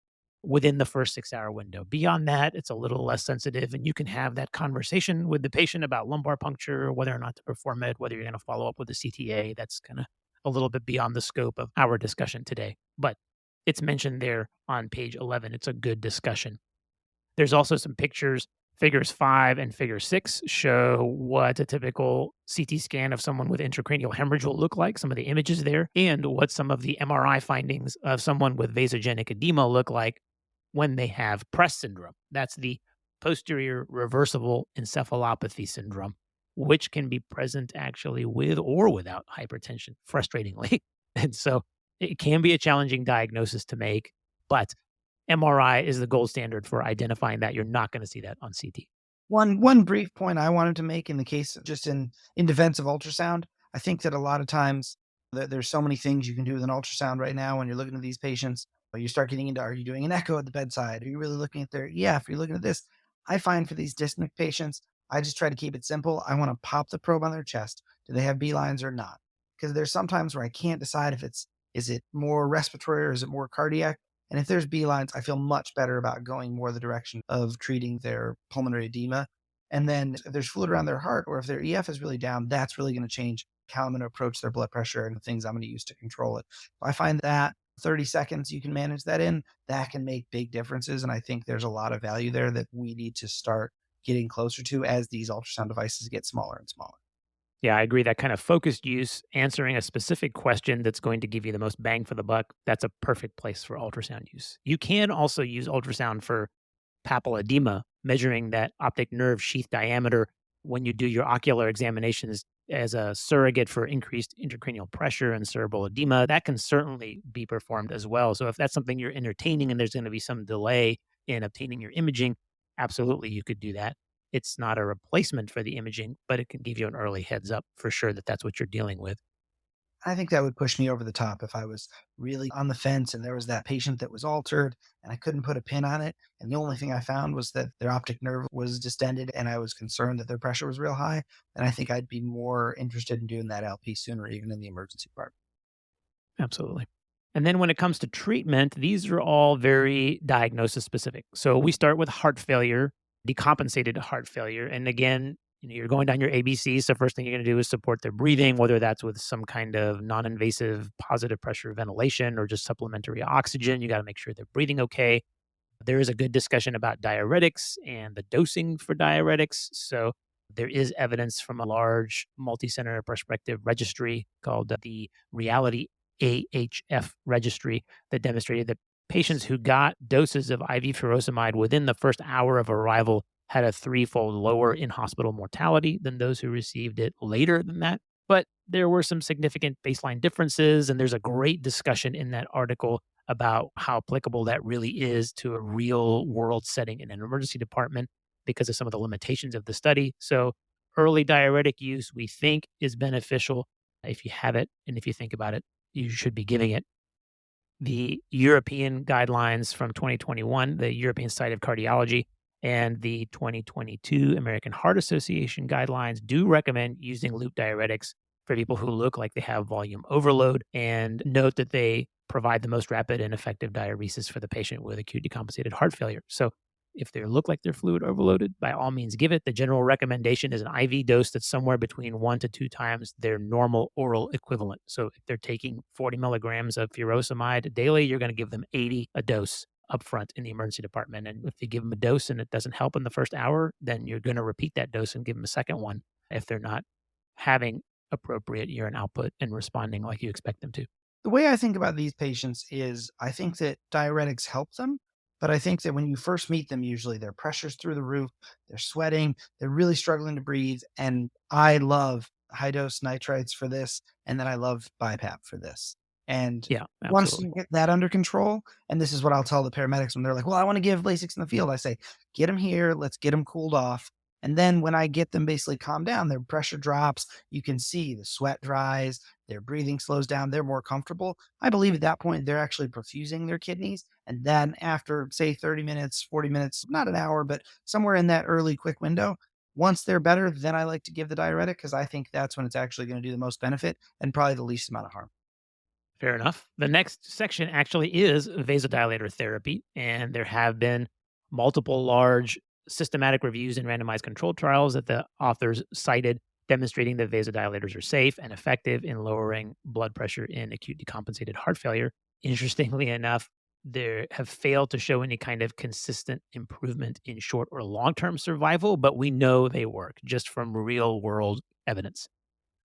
within the first 6 hour window. Beyond that, it's a little less sensitive, and you can have that conversation with the patient about lumbar puncture, whether or not to perform it, whether you're going to follow up with a CTA. That's kind of a little bit beyond the scope of our discussion today. But it's mentioned there on page 11. It's a good discussion. There's also some pictures. Figures 5 and figure 6 show what a typical CT scan of someone with intracranial hemorrhage will look like, some of the images there, and what some of the MRI findings of someone with vasogenic edema look like when they have Press syndrome. That's the posterior reversible encephalopathy syndrome, which can be present actually with or without hypertension, frustratingly. And so it can be a challenging diagnosis to make, but MRI is the gold standard for identifying that. You're not going to see that on CT. One brief point I wanted to make in the case just in defense of ultrasound, I think that a lot of times there's so many things you can do with an ultrasound right now when you're looking at these patients. You start getting into, are you doing an echo at the bedside? Are you really looking at their EF? Are you looking at this? I find for these dyspneic patients, I just try to keep it simple. I want to pop the probe on their chest. Do they have B lines or not? Because there's sometimes where I can't decide if is it more respiratory or is it more cardiac? And if there's B lines, I feel much better about going more the direction of treating their pulmonary edema. And then if there's fluid around their heart or if their EF is really down, that's really going to change how I'm going to approach their blood pressure and the things I'm going to use to control it. I find that 30 seconds you can manage that in, that can make big differences. And I think there's a lot of value there that we need to start getting closer to as these ultrasound devices get smaller and smaller. Yeah, I agree. That kind of focused use, answering a specific question that's going to give you the most bang for the buck, that's a perfect place for ultrasound use. You can also use ultrasound for papilledema, measuring that optic nerve sheath diameter when you do your ocular examinations as a surrogate for increased intracranial pressure and cerebral edema. That can certainly be performed as well. So if that's something you're entertaining and there's going to be some delay in obtaining your imaging, absolutely you could do that. It's not a replacement for the imaging, but it can give you an early heads up for sure that that's what you're dealing with. I think that would push me over the top if I was really on the fence and there was that patient that was altered and I couldn't put a pin on it. And the only thing I found was that their optic nerve was distended and I was concerned that their pressure was real high. And I think I'd be more interested in doing that LP sooner, even in the emergency part. Absolutely. And then when it comes to treatment, these are all very diagnosis specific. So we start with heart failure, decompensated heart failure. And again, you're going down your ABC. So first thing you're going to do is support their breathing, whether that's with some kind of non-invasive positive pressure ventilation or just supplementary oxygen. You got to make sure they're breathing okay. There is a good discussion about diuretics and the dosing for diuretics. So there is evidence from a large multi-center prospective registry called the Reality AHF registry that demonstrated that patients who got doses of IV furosemide within the first hour of arrival had a threefold lower in-hospital mortality than those who received it later than that. But there were some significant baseline differences, and there's a great discussion in that article about how applicable that really is to a real world setting in an emergency department because of some of the limitations of the study. So, early diuretic use, we think, is beneficial if you have it. And if you think about it, you should be giving it. The European guidelines from 2021, the European Society of Cardiology, and the 2022 American Heart Association guidelines do recommend using loop diuretics for people who look like they have volume overload, and note that they provide the most rapid and effective diuresis for the patient with acute decompensated heart failure. So if they look like they're fluid overloaded, by all means give it. The general recommendation is an IV dose that's somewhere between 1 to 2 times their normal oral equivalent. So if they're taking 40 milligrams of furosemide daily, you're going to give them 80 a dose upfront in the emergency department. And if you give them a dose and it doesn't help in the first hour, then you're going to repeat that dose and give them a second one if they're not having appropriate urine output and responding like you expect them to. The way I think about these patients is I think that diuretics help them, but I think that when you first meet them, usually their pressure's through the roof, they're sweating, they're really struggling to breathe. And I love high dose nitrites for this. And then I love BiPAP for this. And Yeah, once absolutely. you get that under control, and this is what I'll tell the paramedics when they're like, well, I want to give Lasix in the field. I say, get them here. Let's get them cooled off. And then when I get them basically calmed down, their pressure drops. You can see the sweat dries, their breathing slows down, they're more comfortable. I believe at that point they're actually perfusing their kidneys. And then after, say, 30 minutes, 40 minutes, not an hour, but somewhere in that early quick window, once they're better, then I like to give the diuretic because I think that's when it's actually going to do the most benefit and probably the least amount of harm. Fair enough. The next section actually is vasodilator therapy, and there have been multiple large systematic reviews and randomized controlled trials that the authors cited demonstrating that vasodilators are safe and effective in lowering blood pressure in acute decompensated heart failure. Interestingly enough, they have failed to show any kind of consistent improvement in short or long-term survival, but we know they work just from real world evidence.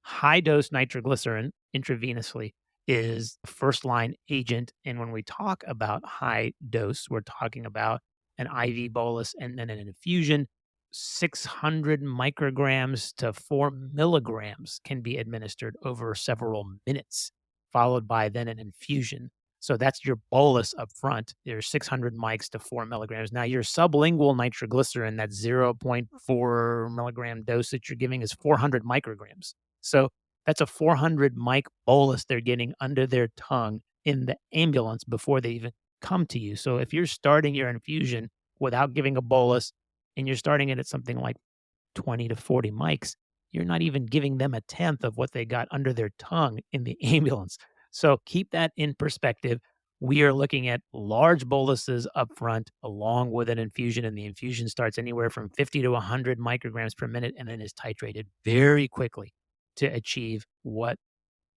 High dose nitroglycerin intravenously is a first line agent. And when we talk about high dose, we're talking about an IV bolus and then an infusion. 600 micrograms to 4 milligrams can be administered over several minutes, followed by then an infusion. So that's your bolus up front. There's 600 mics to 4 milligrams. Now, your sublingual nitroglycerin, that zero point 0.4 milligram dose that you're giving, is 400 micrograms. So that's a 400 mic bolus they're getting under their tongue in the ambulance before they even come to you. So if you're starting your infusion without giving a bolus and you're starting it at something like 20 to 40 mics, you're not even giving them a tenth of what they got under their tongue in the ambulance. So keep that in perspective. we are looking at large boluses up front along with an infusion, and the infusion starts anywhere from 50 to 100 micrograms per minute and then is titrated very quickly to achieve what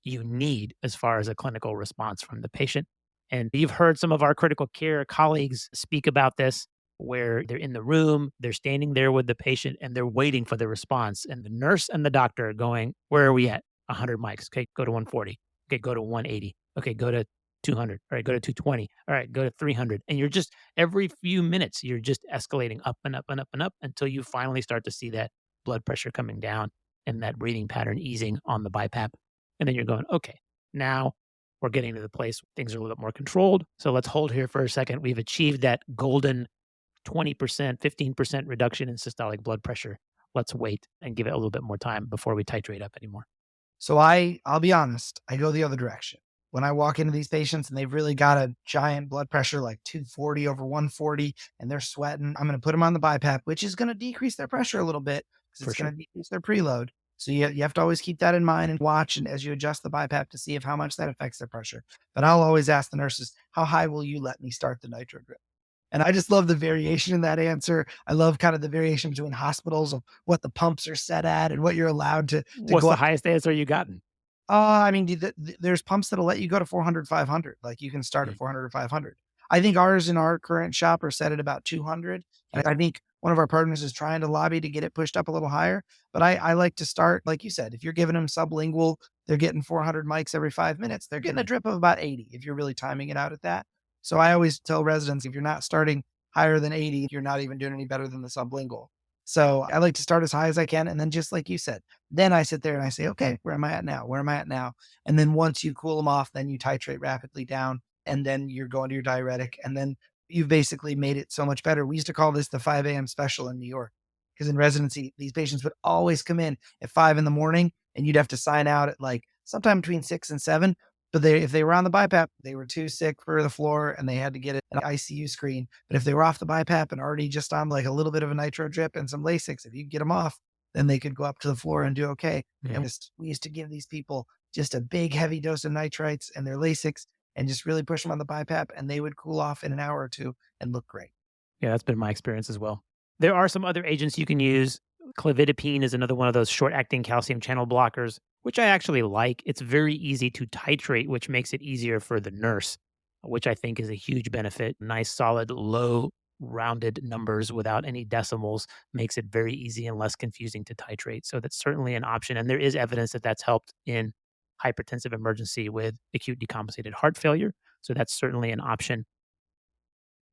you need as far as a clinical response from the patient. And you've heard some of our critical care colleagues speak about this, where they're in the room, they're standing there with the patient, and they're waiting for the response. And the nurse and the doctor are going, "Where are we at? 100 mics. Okay, go to 140. Okay, go to 180. Okay, go to 200. All right, go to 220. All right, go to 300." And you're just, every few minutes, you're just escalating up and up and up and up until you finally start to see that blood pressure coming down and that breathing pattern easing on the BiPAP. And then you're going, okay, now we're getting to the place where things are a little bit more controlled. So let's hold here for a second. We've achieved that golden 20%, 15% reduction in systolic blood pressure. Let's wait and give it a little bit more time before we titrate up anymore. So I'll be honest, I go the other direction. When I walk into these patients and they've really got a giant blood pressure, like 240 over 140, and they're sweating, I'm going to put them on the BiPAP, which is going to decrease their pressure a little bit because For it's going sure. to decrease their preload. So you have to always keep that in mind and watch and as you adjust the BiPAP to see if how much that affects their pressure. But I'll always ask the nurses, how high will you let me start the nitro drip? And I just love the variation in that answer. I love kind of the variation between hospitals of what the pumps are set at and what you're allowed to What's go the up. highest answer you gotten? I mean, there's pumps that'll let you go to 400, 500. Like you can start at Mm, 400 or 500. I think ours in our current shop are set at about 200. And yep. I think one of our partners is trying to lobby to get it pushed up a little higher. But I like to start, like you said, if you're giving them sublingual, they're getting 400 mics every 5 minutes. They're getting a Mm, drip of about 80 if you're really timing it out at that. So I always tell residents if you're not starting higher than 80, you're not even doing any better than the sublingual. So I like to start as high as I can. And then just like you said, then I sit there and I say, okay, where am I at now? Where am I at now? And then once you cool them off, then you titrate rapidly down and then you're going to your diuretic. And then you've basically made it so much better. We used to call this the 5 a.m. special in New York because in residency, these patients would always come in at 5 in the morning and you'd have to sign out at like sometime between 6 and 7. But if they were on the BiPAP, they were too sick for the floor and they had to get an ICU screen. But if they were off the BiPAP and already just on like a little bit of a nitro drip and some Lasix, if you get them off, then they could go up to the floor and do okay. yeah. And we used to give these people just a big heavy dose of nitrites and their Lasix and just really push them on the BiPAP and they would cool off in an hour or two and look great. Yeah, that's been my experience as well. There are some other agents you can use. Clofidipine is another one of those short-acting calcium channel blockers, which I actually like. It's very easy to titrate, which makes it easier for the nurse, which I think is a huge benefit. Nice, solid, low rounded numbers without any decimals makes it very easy and less confusing to titrate. So that's certainly an option. And there is evidence that that's helped in hypertensive emergency with acute decompensated heart failure. So that's certainly an option.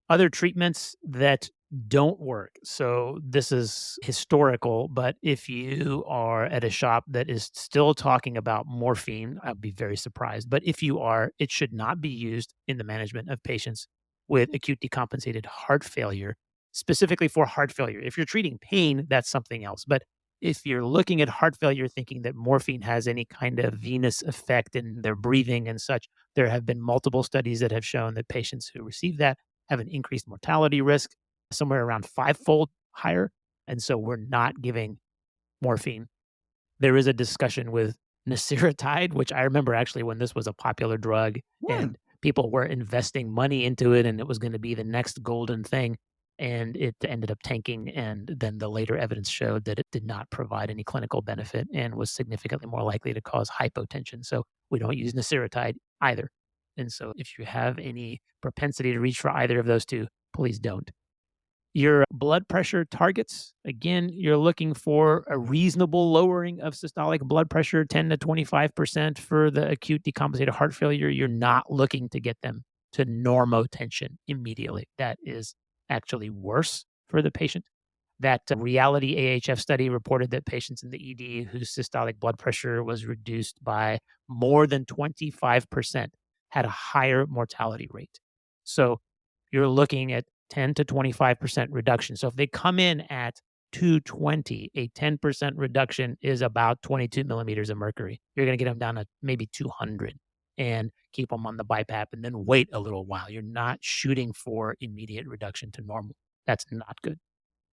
Other treatments that don't work. So this is historical, but if you are at a shop that is still talking about morphine, I'd be very surprised. But if you are, it should not be used in the management of patients with acute decompensated heart failure, specifically for heart failure. If you're treating pain, that's something else. But if you're looking at heart failure thinking that morphine has any kind of venous effect in their breathing and such, there have been multiple studies that have shown that patients who receive that have an increased mortality risk, somewhere around fivefold higher. And so we're not giving morphine. There is a discussion with nasiratide, which I remember actually when this was a popular drug One. and people were investing money into it and it was going to be the next golden thing. And it ended up tanking. And then the later evidence showed that it did not provide any clinical benefit and was significantly more likely to cause hypotension. So we don't use nasiratide either. And so if you have any propensity to reach for either of those two, please don't. Your blood pressure targets, again, you're looking for a reasonable lowering of systolic blood pressure, 10 to 25% for the acute decompensated heart failure. You're not looking to get them to normotension immediately. That is actually worse for the patient. That reality AHF study reported that patients in the ED whose systolic blood pressure was reduced by more than 25% had a higher mortality rate. So you're looking at 10 to 25% reduction. So if they come in at 220, a 10% reduction is about 22 millimeters of mercury. You're going to get them down to maybe 200 and keep them on the BiPAP and then wait a little while. You're not shooting for immediate reduction to normal. That's not good.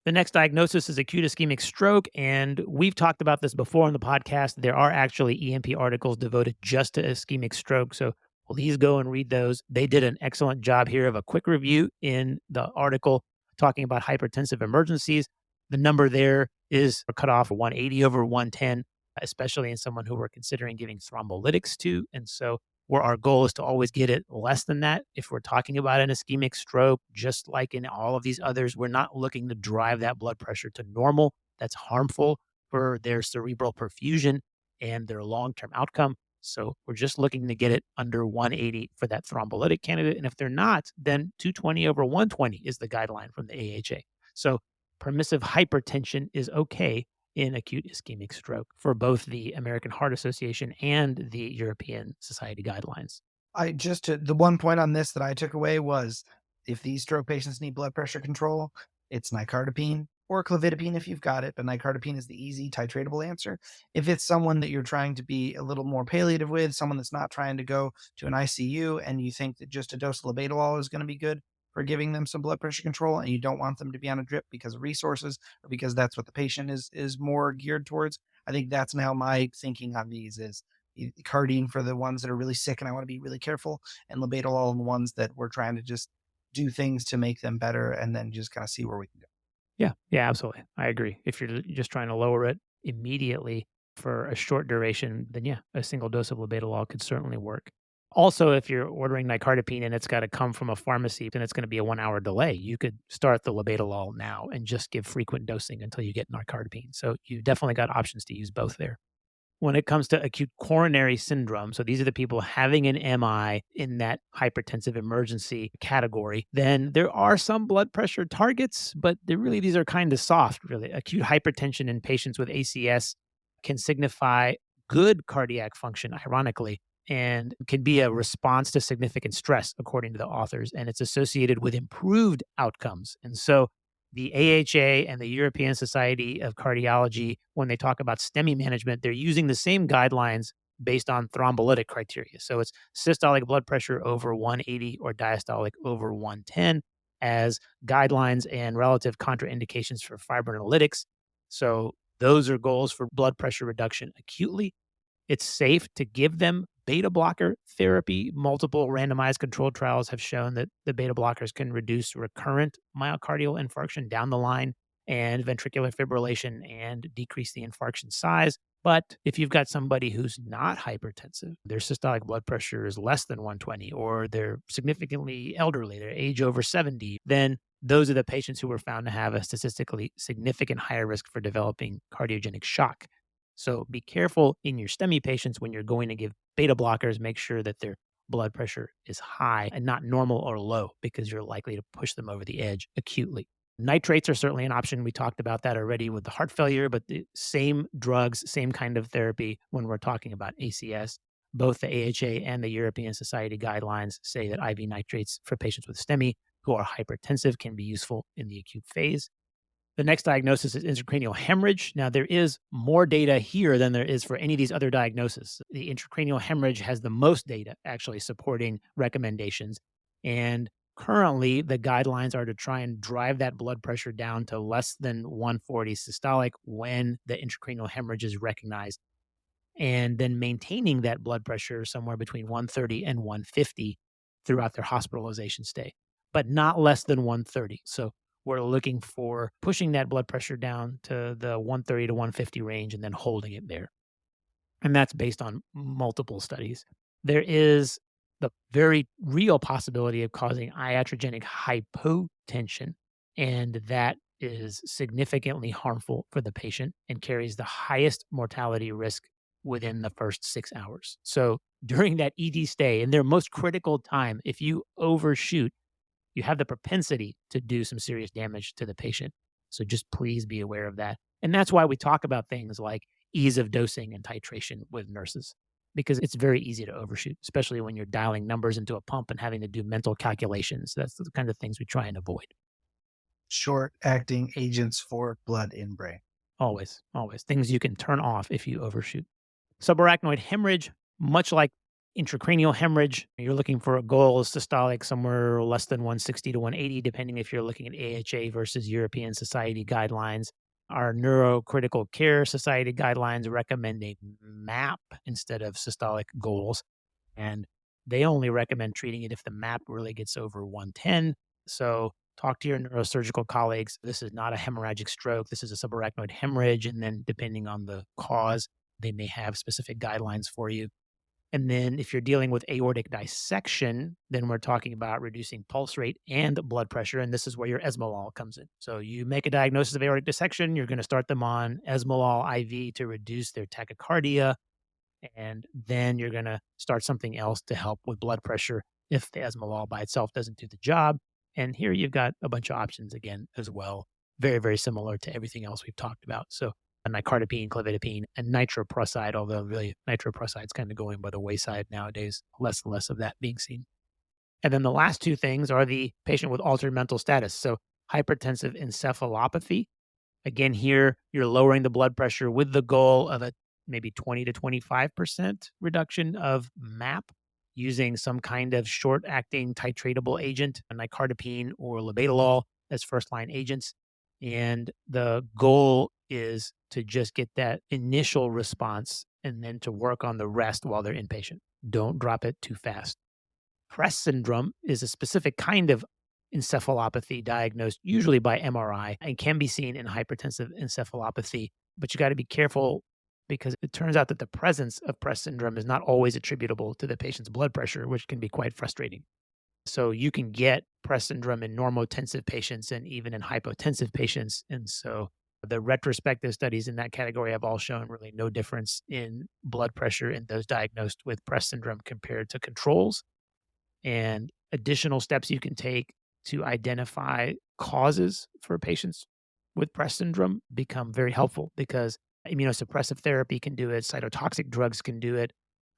The next diagnosis is acute ischemic stroke. And we've talked about this before on the podcast. There are actually EMP articles devoted just to ischemic stroke. So Please go and read those. They did an excellent job here of a quick review in the article talking about hypertensive emergencies. The number there is a cutoff of 180 over 110, especially in someone who we're considering giving thrombolytics to. And so, where our goal is to always get it less than that. If we're talking about an ischemic stroke, just like in all of these others, we're not looking to drive that blood pressure to normal. That's harmful for their cerebral perfusion and their long term outcome. So we're just looking to get it under 180 for that thrombolytic candidate. And if they're not, then 220 over 120 is the guideline from the AHA. So permissive hypertension is okay in acute ischemic stroke for both the American Heart Association and the European Society guidelines. I just to the one point on this that I took away was if these stroke patients need blood pressure control, it's nicardipine or clofidipine if you've got it, but nicardipine is the easy titratable answer. If it's someone that you're trying to be a little more palliative with, someone that's not trying to go to an ICU, and you think that just a dose of labetalol is going to be good for giving them some blood pressure control, and you don't want them to be on a drip because of resources or because that's what the patient is more geared towards, I think that's now my thinking on these is cardine for the ones that are really sick and I want to be really careful, and labetalol on the ones that we're trying to just do things to make them better and then just kind of see where we can go. Yeah, yeah, absolutely. I agree. If you're just trying to lower it immediately for a short duration, then yeah, a single dose of labetalol could certainly work. Also, if you're ordering nicardipine and it's got to come from a pharmacy, then it's going to be a 1 hour delay. You could start the labetalol now and just give frequent dosing until you get nicardipine. So you definitely got options to use both there. When it comes to acute coronary syndrome, so these are the people having an MI in that hypertensive emergency category, then there are some blood pressure targets, but these are kind of soft, really. Acute hypertension in patients with ACS can signify good cardiac function, ironically, and can be a response to significant stress, according to the authors, and it's associated with improved outcomes. And so the AHA and the European Society of Cardiology, when they talk about STEMI management, they're using the same guidelines based on thrombolytic criteria. So it's systolic blood pressure over 180 or diastolic over 110 as guidelines and relative contraindications for fibrinolytics. So those are goals for blood pressure reduction acutely. It's safe to give them beta blocker therapy. Multiple randomized controlled trials have shown that the beta blockers can reduce recurrent myocardial infarction down the line and ventricular fibrillation and decrease the infarction size. But if you've got somebody who's not hypertensive, their systolic blood pressure is less than 120, or they're significantly elderly, they're age over 70, then those are the patients who were found to have a statistically significant higher risk for developing cardiogenic shock. So be careful in your STEMI patients when you're going to give beta blockers. Make sure that their blood pressure is high and not normal or low because you're likely to push them over the edge acutely. Nitrates are certainly an option. We talked about that already with the heart failure, but the same drugs, same kind of therapy when we're talking about ACS. Both the AHA and the European Society guidelines say that IV nitrates for patients with STEMI who are hypertensive can be useful in the acute phase. The next diagnosis is intracranial hemorrhage. Now, there is more data here than there is for any of these other diagnoses. The intracranial hemorrhage has the most data actually supporting recommendations. And currently, the guidelines are to try and drive that blood pressure down to less than 140 systolic when the intracranial hemorrhage is recognized, and then maintaining that blood pressure somewhere between 130 and 150 throughout their hospitalization stay, but not less than 130. So we're looking for pushing that blood pressure down to the 130 to 150 range and then holding it there. And that's based on multiple studies. There is the very real possibility of causing iatrogenic hypotension, and that is significantly harmful for the patient and carries the highest mortality risk within the first 6 hours. So during that ED stay, in their most critical time, if you overshoot, you have the propensity to do some serious damage to the patient. So just please be aware of that. And that's why we talk about things like ease of dosing and titration with nurses, because it's very easy to overshoot, especially when you're dialing numbers into a pump and having to do mental calculations. That's the kind of things we try and avoid. Short acting agents for blood in brain. Always, always. Things you can turn off if you overshoot. Subarachnoid hemorrhage, much like intracranial hemorrhage, you're looking for a goal systolic somewhere less than 160 to 180, depending if you're looking at AHA versus European Society guidelines. Our Neurocritical Care Society guidelines recommend a MAP instead of systolic goals. And They only recommend treating it if the MAP really gets over 110. So talk to your neurosurgical colleagues. This is not a hemorrhagic stroke. This is a subarachnoid hemorrhage. And then depending on the cause, they may have specific guidelines for you. And then if you're dealing with aortic dissection, then we're talking about reducing pulse rate and blood pressure. And this is where your esmolol comes in. So you make a diagnosis of aortic dissection, you're going to start them on esmolol IV to reduce their tachycardia. And then you're going to start something else to help with blood pressure if the esmolol by itself doesn't do the job. And here you've got a bunch of options again as well. Very, very similar to everything else we've talked about. So nicardipine, clevidipine, and nitroprusside, although really nitroprusside is kind of going by the wayside nowadays, less and less of that being seen. And then the last two things are the patient with altered mental status. So hypertensive encephalopathy. Again, here you're lowering the blood pressure with the goal of a maybe 20 to 25% reduction of MAP using some kind of short-acting titratable agent, a nicardipine or labetalol as first-line agents. And the goal is to just get that initial response and then to work on the rest while they're inpatient. Don't drop it too fast. Press syndrome is a specific kind of encephalopathy diagnosed usually by MRI and can be seen in hypertensive encephalopathy. But you got to be careful because it turns out that the presence of Press syndrome is not always attributable to the patient's blood pressure, which can be quite frustrating. So you can get Press syndrome in normotensive patients and even in hypotensive patients. And so the retrospective studies in that category have all shown really no difference in blood pressure in those diagnosed with Press syndrome compared to controls. And additional steps you can take to identify causes for patients with Press syndrome become very helpful because immunosuppressive therapy can do it, cytotoxic drugs can do it,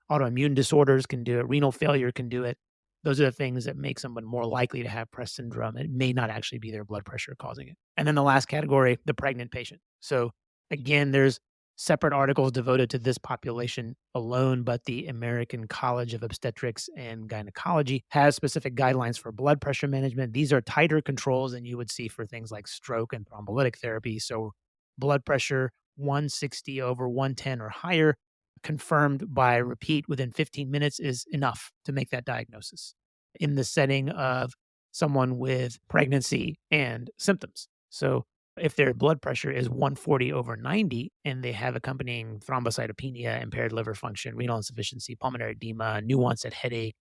autoimmune disorders can do it, renal failure can do it. Those are the things that make someone more likely to have Press syndrome. It may not actually be their blood pressure causing it. And then the last category, the pregnant patient. So again, there's separate articles devoted to this population alone, but the American College of Obstetrics and Gynecology has specific guidelines for blood pressure management. These are tighter controls than you would see for things like stroke and thrombolytic therapy. So blood pressure 160 over 110 or higher, confirmed by repeat within 15 minutes is enough to make that diagnosis in the setting of someone with pregnancy and symptoms. So if their blood pressure is 140 over 90 and they have accompanying thrombocytopenia, impaired liver function, renal insufficiency, pulmonary edema, new onset headache,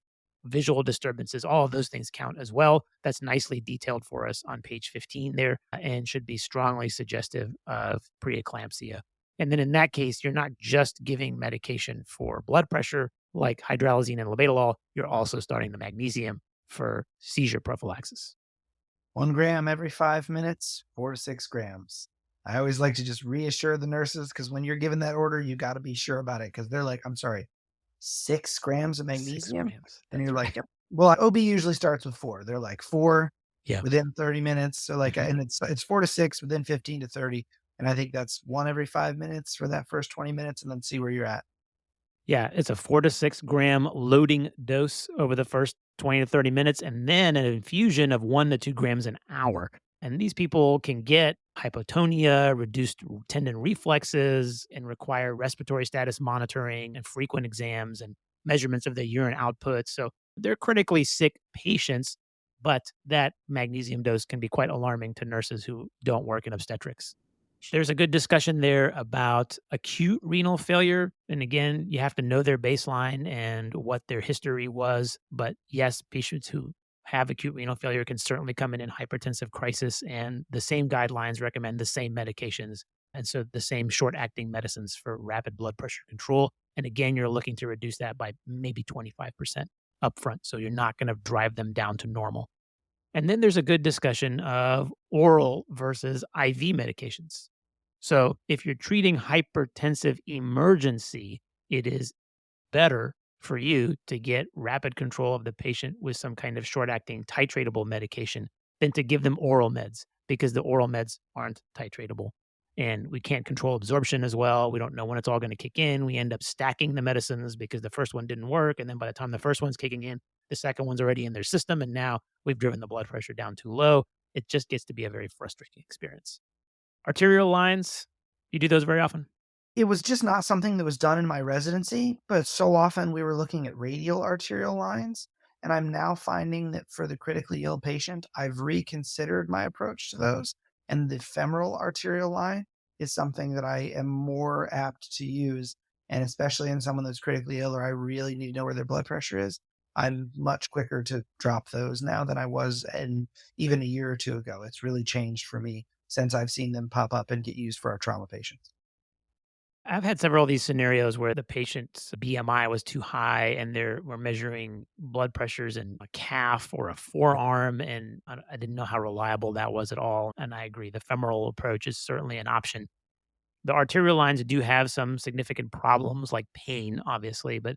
visual disturbances, all of those things count as well. That's nicely detailed for us on page 15 there and should be strongly suggestive of preeclampsia. And then in that case, you're not just giving medication for blood pressure like hydralazine and labetalol, you're also starting the magnesium for seizure prophylaxis. 1 gram every 5 minutes, 4 to 6 grams. I always like to just reassure the nurses because when you're given that order, you got to be sure about it because they're like, I'm sorry, 6 grams of 6 magnesium? grams. And That's you're right. like, yep. Well, OB usually starts with four. They're like four Yeah. within 30 minutes. So like, Mhm. and it's 4 to 6 within 15 to 30. And I think that's one every 5 minutes for that first 20 minutes and then see where you're at. Yeah, it's a 4 to 6 gram loading dose over the first 20 to 30 minutes, and then an infusion of 1 to 2 grams an hour. And these people can get hypotonia, reduced tendon reflexes, and require respiratory status monitoring and frequent exams and measurements of their urine output. So they're critically sick patients, but that magnesium dose can be quite alarming to nurses who don't work in obstetrics. There's a good discussion there about acute renal failure. And again, you have to know their baseline and what their history was. But yes, patients who have acute renal failure can certainly come in hypertensive crisis, and the same guidelines recommend the same medications. And so the same short acting medicines for rapid blood pressure control. And again, you're looking to reduce that by maybe 25% upfront. So you're not going to drive them down to normal. And then there's a good discussion of oral versus IV medications. So if you're treating hypertensive emergency, it is better for you to get rapid control of the patient with some kind of short acting titratable medication than to give them oral meds because the oral meds aren't titratable. And we can't control absorption as well. We don't know when it's all going to kick in. We end up stacking the medicines because the first one didn't work. And then by the time the first one's kicking in, the second one's already in their system. And now we've driven the blood pressure down too low. It just gets to be a very frustrating experience. Arterial lines, you do those very often? It was just not something that was done in my residency, but so often we were looking at radial arterial lines, and I'm now finding that for the critically ill patient, I've reconsidered my approach to those, and the femoral arterial line is something that I am more apt to use, and especially in someone that's critically ill or I really need to know where their blood pressure is, I'm much quicker to drop those now than I was in even a year or 2 ago. It's really changed for me since I've seen them pop up and get used for our trauma patients. I've had several of these scenarios where the patient's BMI was too high and we're measuring blood pressures in a calf or a forearm. And I didn't know how reliable that was at all. And I agree, the femoral approach is certainly an option. The arterial lines do have some significant problems like pain, obviously, but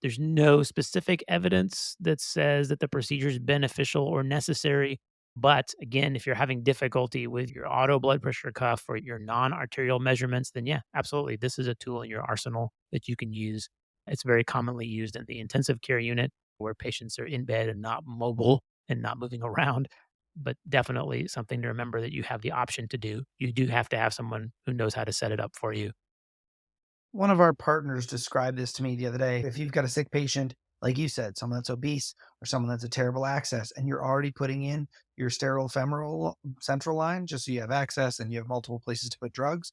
there's no specific evidence that says that the procedure is beneficial or necessary. But again, if you're having difficulty with your auto blood pressure cuff or your non arterial measurements, then yeah, absolutely. This is a tool in your arsenal that you can use. It's very commonly used in the intensive care unit where patients are in bed and not mobile and not moving around, but definitely something to remember that you have the option to do. You do have to have someone who knows how to set it up for you. One of our partners described this to me the other day. If you've got a sick patient, like you said, someone that's obese or someone that's a terrible access, and you're already putting in your sterile femoral central line just so you have access and you have multiple places to put drugs,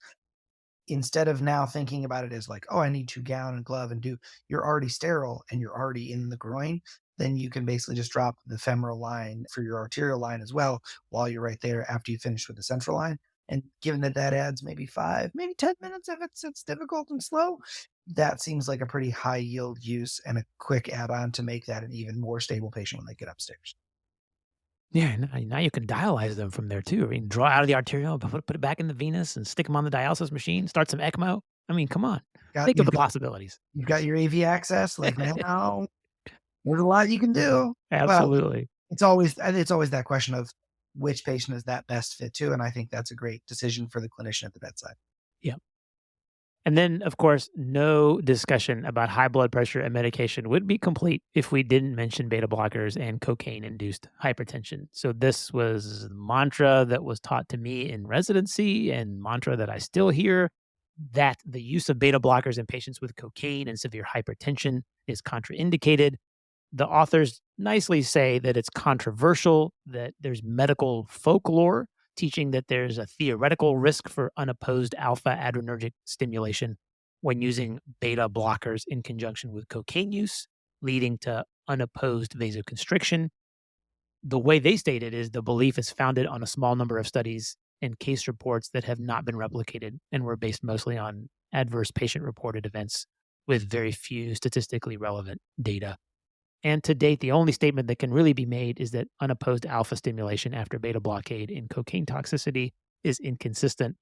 instead of now thinking about it as like, oh, I need to gown and glove and do, you're already sterile and you're already in the groin, then you can basically just drop the femoral line for your arterial line as well while you're right there after you finish with the central line. And given that that adds maybe 5, maybe 10 minutes if it's difficult and slow, that seems like a pretty high yield use and a quick add on to make that an even more stable patient when they get upstairs. Yeah, now you can dialyze them from there too. I mean, draw out of the arterial, put it back in the venous, and stick them on the dialysis machine. Start some ECMO. I mean, come on, Got think of the possibilities. you've got your AV access, like now there's a lot you can do. Well, Absolutely, I think it's always that question of which patient is that best fit to, and I think that's a great decision for the clinician at the bedside. yeah. And then, of course, no discussion about high blood pressure and medication would be complete if we didn't mention beta blockers and cocaine induced hypertension. So, this was the mantra that was taught to me in residency and mantra that I still hear that the use of beta blockers in patients with cocaine and severe hypertension is contraindicated. The authors nicely say that it's controversial, that there's medical folklore teaching that there's a theoretical risk for unopposed alpha adrenergic stimulation when using beta blockers in conjunction with cocaine use, leading to unopposed vasoconstriction. The way they state it is the belief is founded on a small number of studies and case reports that have not been replicated and were based mostly on adverse patient reported events with very few statistically relevant data. And to date, the only statement that can really be made is that unopposed alpha stimulation after beta blockade in cocaine toxicity is inconsistent,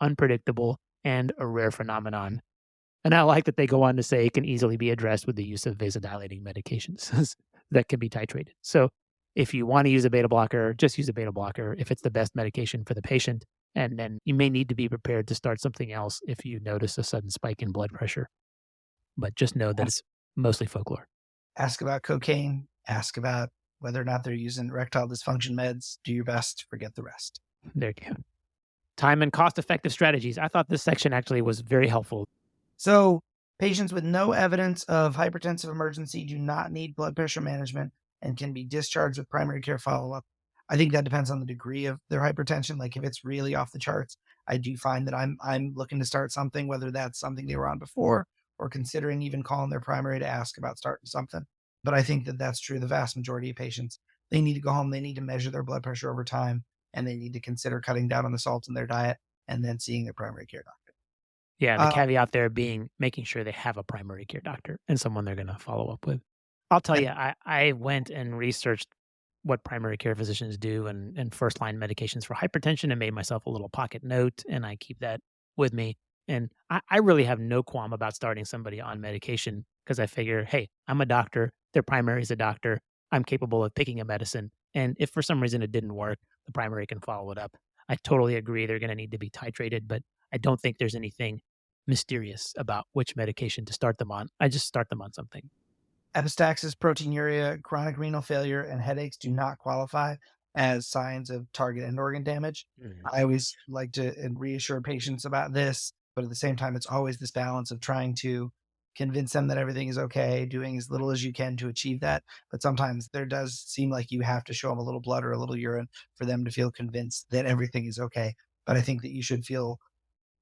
unpredictable, and a rare phenomenon. And I like that they go on to say it can easily be addressed with the use of vasodilating medications that can be titrated. So if you want to use a beta blocker, just use a beta blocker if it's the best medication for the patient. And then you may need to be prepared to start something else if you notice a sudden spike in blood pressure. But just know that Ask, it's mostly folklore. ask about cocaine, ask about whether or not they're using erectile dysfunction meds. Do your best, forget the rest. There you go. Time and cost effective strategies. I thought this section actually was very helpful. So, patients with no evidence of hypertensive emergency do not need blood pressure management and can be discharged with primary care follow up. I think that depends on the degree of their hypertension. Like if it's really off the charts, I do find that I'm looking to start something, whether that's something they were on before or considering even calling their primary to ask about starting something. But I think that that's true. The vast majority of patients, they need to go home, they need to measure their blood pressure over time, and they need to consider cutting down on the salt in their diet and then seeing their primary care doctor. Yeah, the Uh, caveat there being making sure they have a primary care doctor and someone they're going to follow up with. I'll tell you, I went and researched what primary care physicians do and first line medications for hypertension and made myself a little pocket note and I keep that with me. And I really have no qualm about starting somebody on medication because I figure, hey, I'm a doctor. Their primary is a doctor. I'm capable of picking a medicine. And if for some reason it didn't work, the primary can follow it up. I totally agree they're going to need to be titrated, but I don't think there's anything mysterious about which medication to start them on. I just start them on something. Epistaxis, proteinuria, chronic renal failure, and headaches do not qualify as signs of target end organ damage. Mhm. I always like to reassure patients about this. But at the same time, it's always this balance of trying to convince them that everything is okay, doing as little as you can to achieve that. But sometimes there does seem like you have to show them a little blood or a little urine for them to feel convinced that everything is okay. But I think that you should feel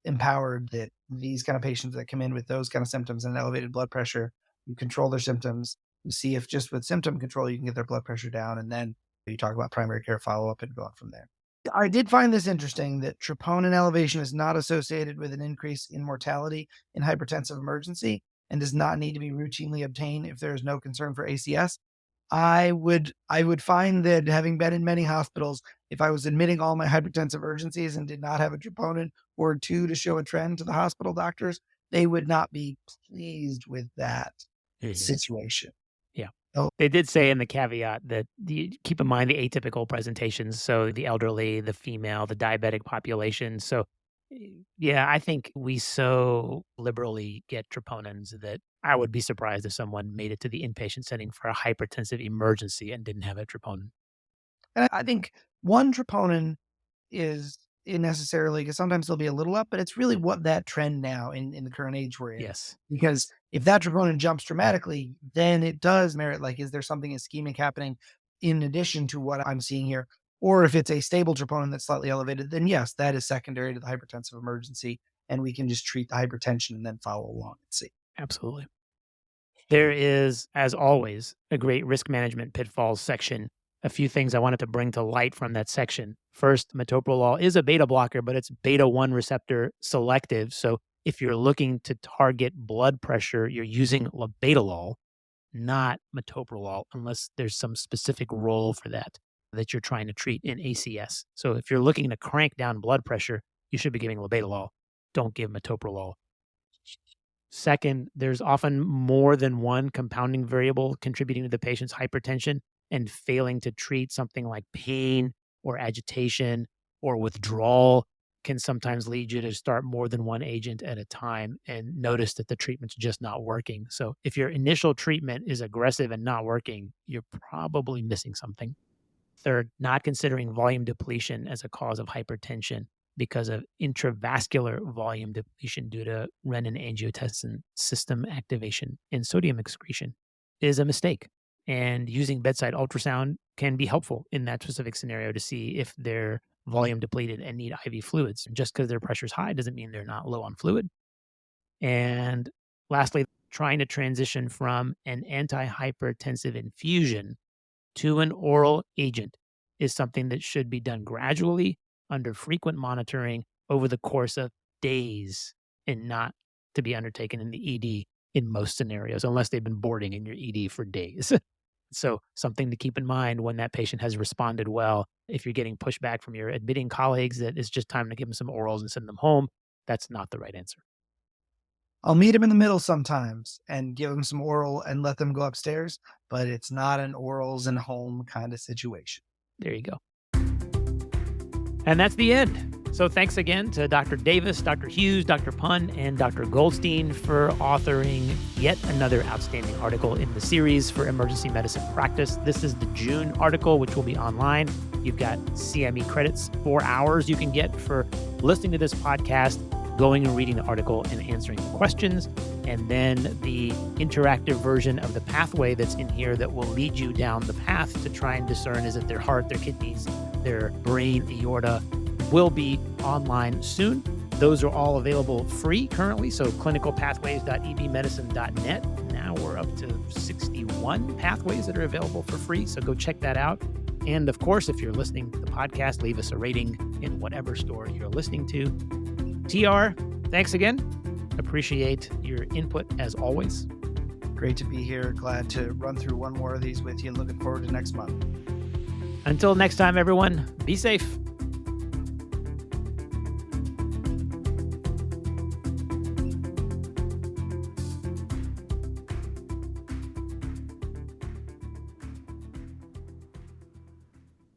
empowered that these kind of patients that come in with those kind of symptoms and elevated blood pressure, you control their symptoms, you see if just with symptom control you can get their blood pressure down, and then you talk about primary care follow-up and go on from there. I did find this interesting that troponin elevation is not associated with an increase in mortality in hypertensive emergency and does not need to be routinely obtained if there is no concern for ACS. I would find that, having been in many hospitals, if I was admitting all my hypertensive urgencies and did not have a troponin or two to show a trend to the hospital doctors, they would not be pleased with that Mhm. situation. Yeah. Oh, They did say in the caveat that keep in mind the atypical presentations, so the elderly, the female, the diabetic population. So, yeah, I think we so liberally get troponins that I would be surprised if someone made it to the inpatient setting for a hypertensive emergency and didn't have a troponin. and I think one troponin is necessarily, because sometimes they'll be a little up, but it's really what that trend now in the current age we're in. Yes, Because if that troponin jumps dramatically, then it does merit, like, is there something ischemic happening in addition to what I'm seeing here? Or if it's a stable troponin that's slightly elevated, then yes, that is secondary to the hypertensive emergency, and we can just treat the hypertension and then follow along and see. absolutely. There is, as always, a great risk management pitfalls section. A few things I wanted to bring to light from that section. First, metoprolol is a beta blocker, but it's beta 1 receptor selective. So if you're looking to target blood pressure, you're using labetalol, not metoprolol, unless there's some specific role for that you're trying to treat in ACS. So if you're looking to crank down blood pressure, you should be giving labetalol. Don't give metoprolol. Second, there's often more than one compounding variable contributing to the patient's hypertension, and failing to treat something like pain or agitation or withdrawal can sometimes lead you to start more than one agent at a time and notice that the treatment's just not working. So if your initial treatment is aggressive and not working, you're probably missing something. Third, not considering volume depletion as a cause of hypertension because of intravascular volume depletion due to renin-angiotensin system activation and sodium excretion is a mistake. And using bedside ultrasound can be helpful in that specific scenario to see if they're volume depleted and need IV fluids. Just because their pressure's high doesn't mean they're not low on fluid. And lastly, trying to transition from an antihypertensive infusion to an oral agent is something that should be done gradually under frequent monitoring over the course of days, and not to be undertaken in the ED in most scenarios, unless they've been boarding in your ED for days. So, something to keep in mind when that patient has responded well. If you're getting pushback from your admitting colleagues that it's just time to give them some orals and send them home, that's not the right answer. I'll meet them in the middle sometimes and give them some oral and let them go upstairs, but it's not an orals and home kind of situation. There you go. And that's the end. So thanks again to Dr. Davis, Dr. Hughes, Dr. Pun, and Dr. Goldstein for authoring yet another outstanding article in the series for emergency medicine practice. This is the June article, which will be online. You've got CME credits, 4 hours you can get for listening to this podcast, going and reading the article and answering the questions, and then the interactive version of the pathway that's in here that will lead you down the path to try and discern, is it their heart, their kidneys, their brain, aorta, will be online soon. Those are all available free currently. So clinicalpathways.ebmedicine.net. Now we're up to 61 pathways that are available for free. So go check that out. And of course, if you're listening to the podcast, leave us a rating in whatever store you're listening to. TR, thanks again. Appreciate your input as always. Great to be here. Glad to run through one more of these with you. Looking forward to next month. Until next time, everyone, be safe.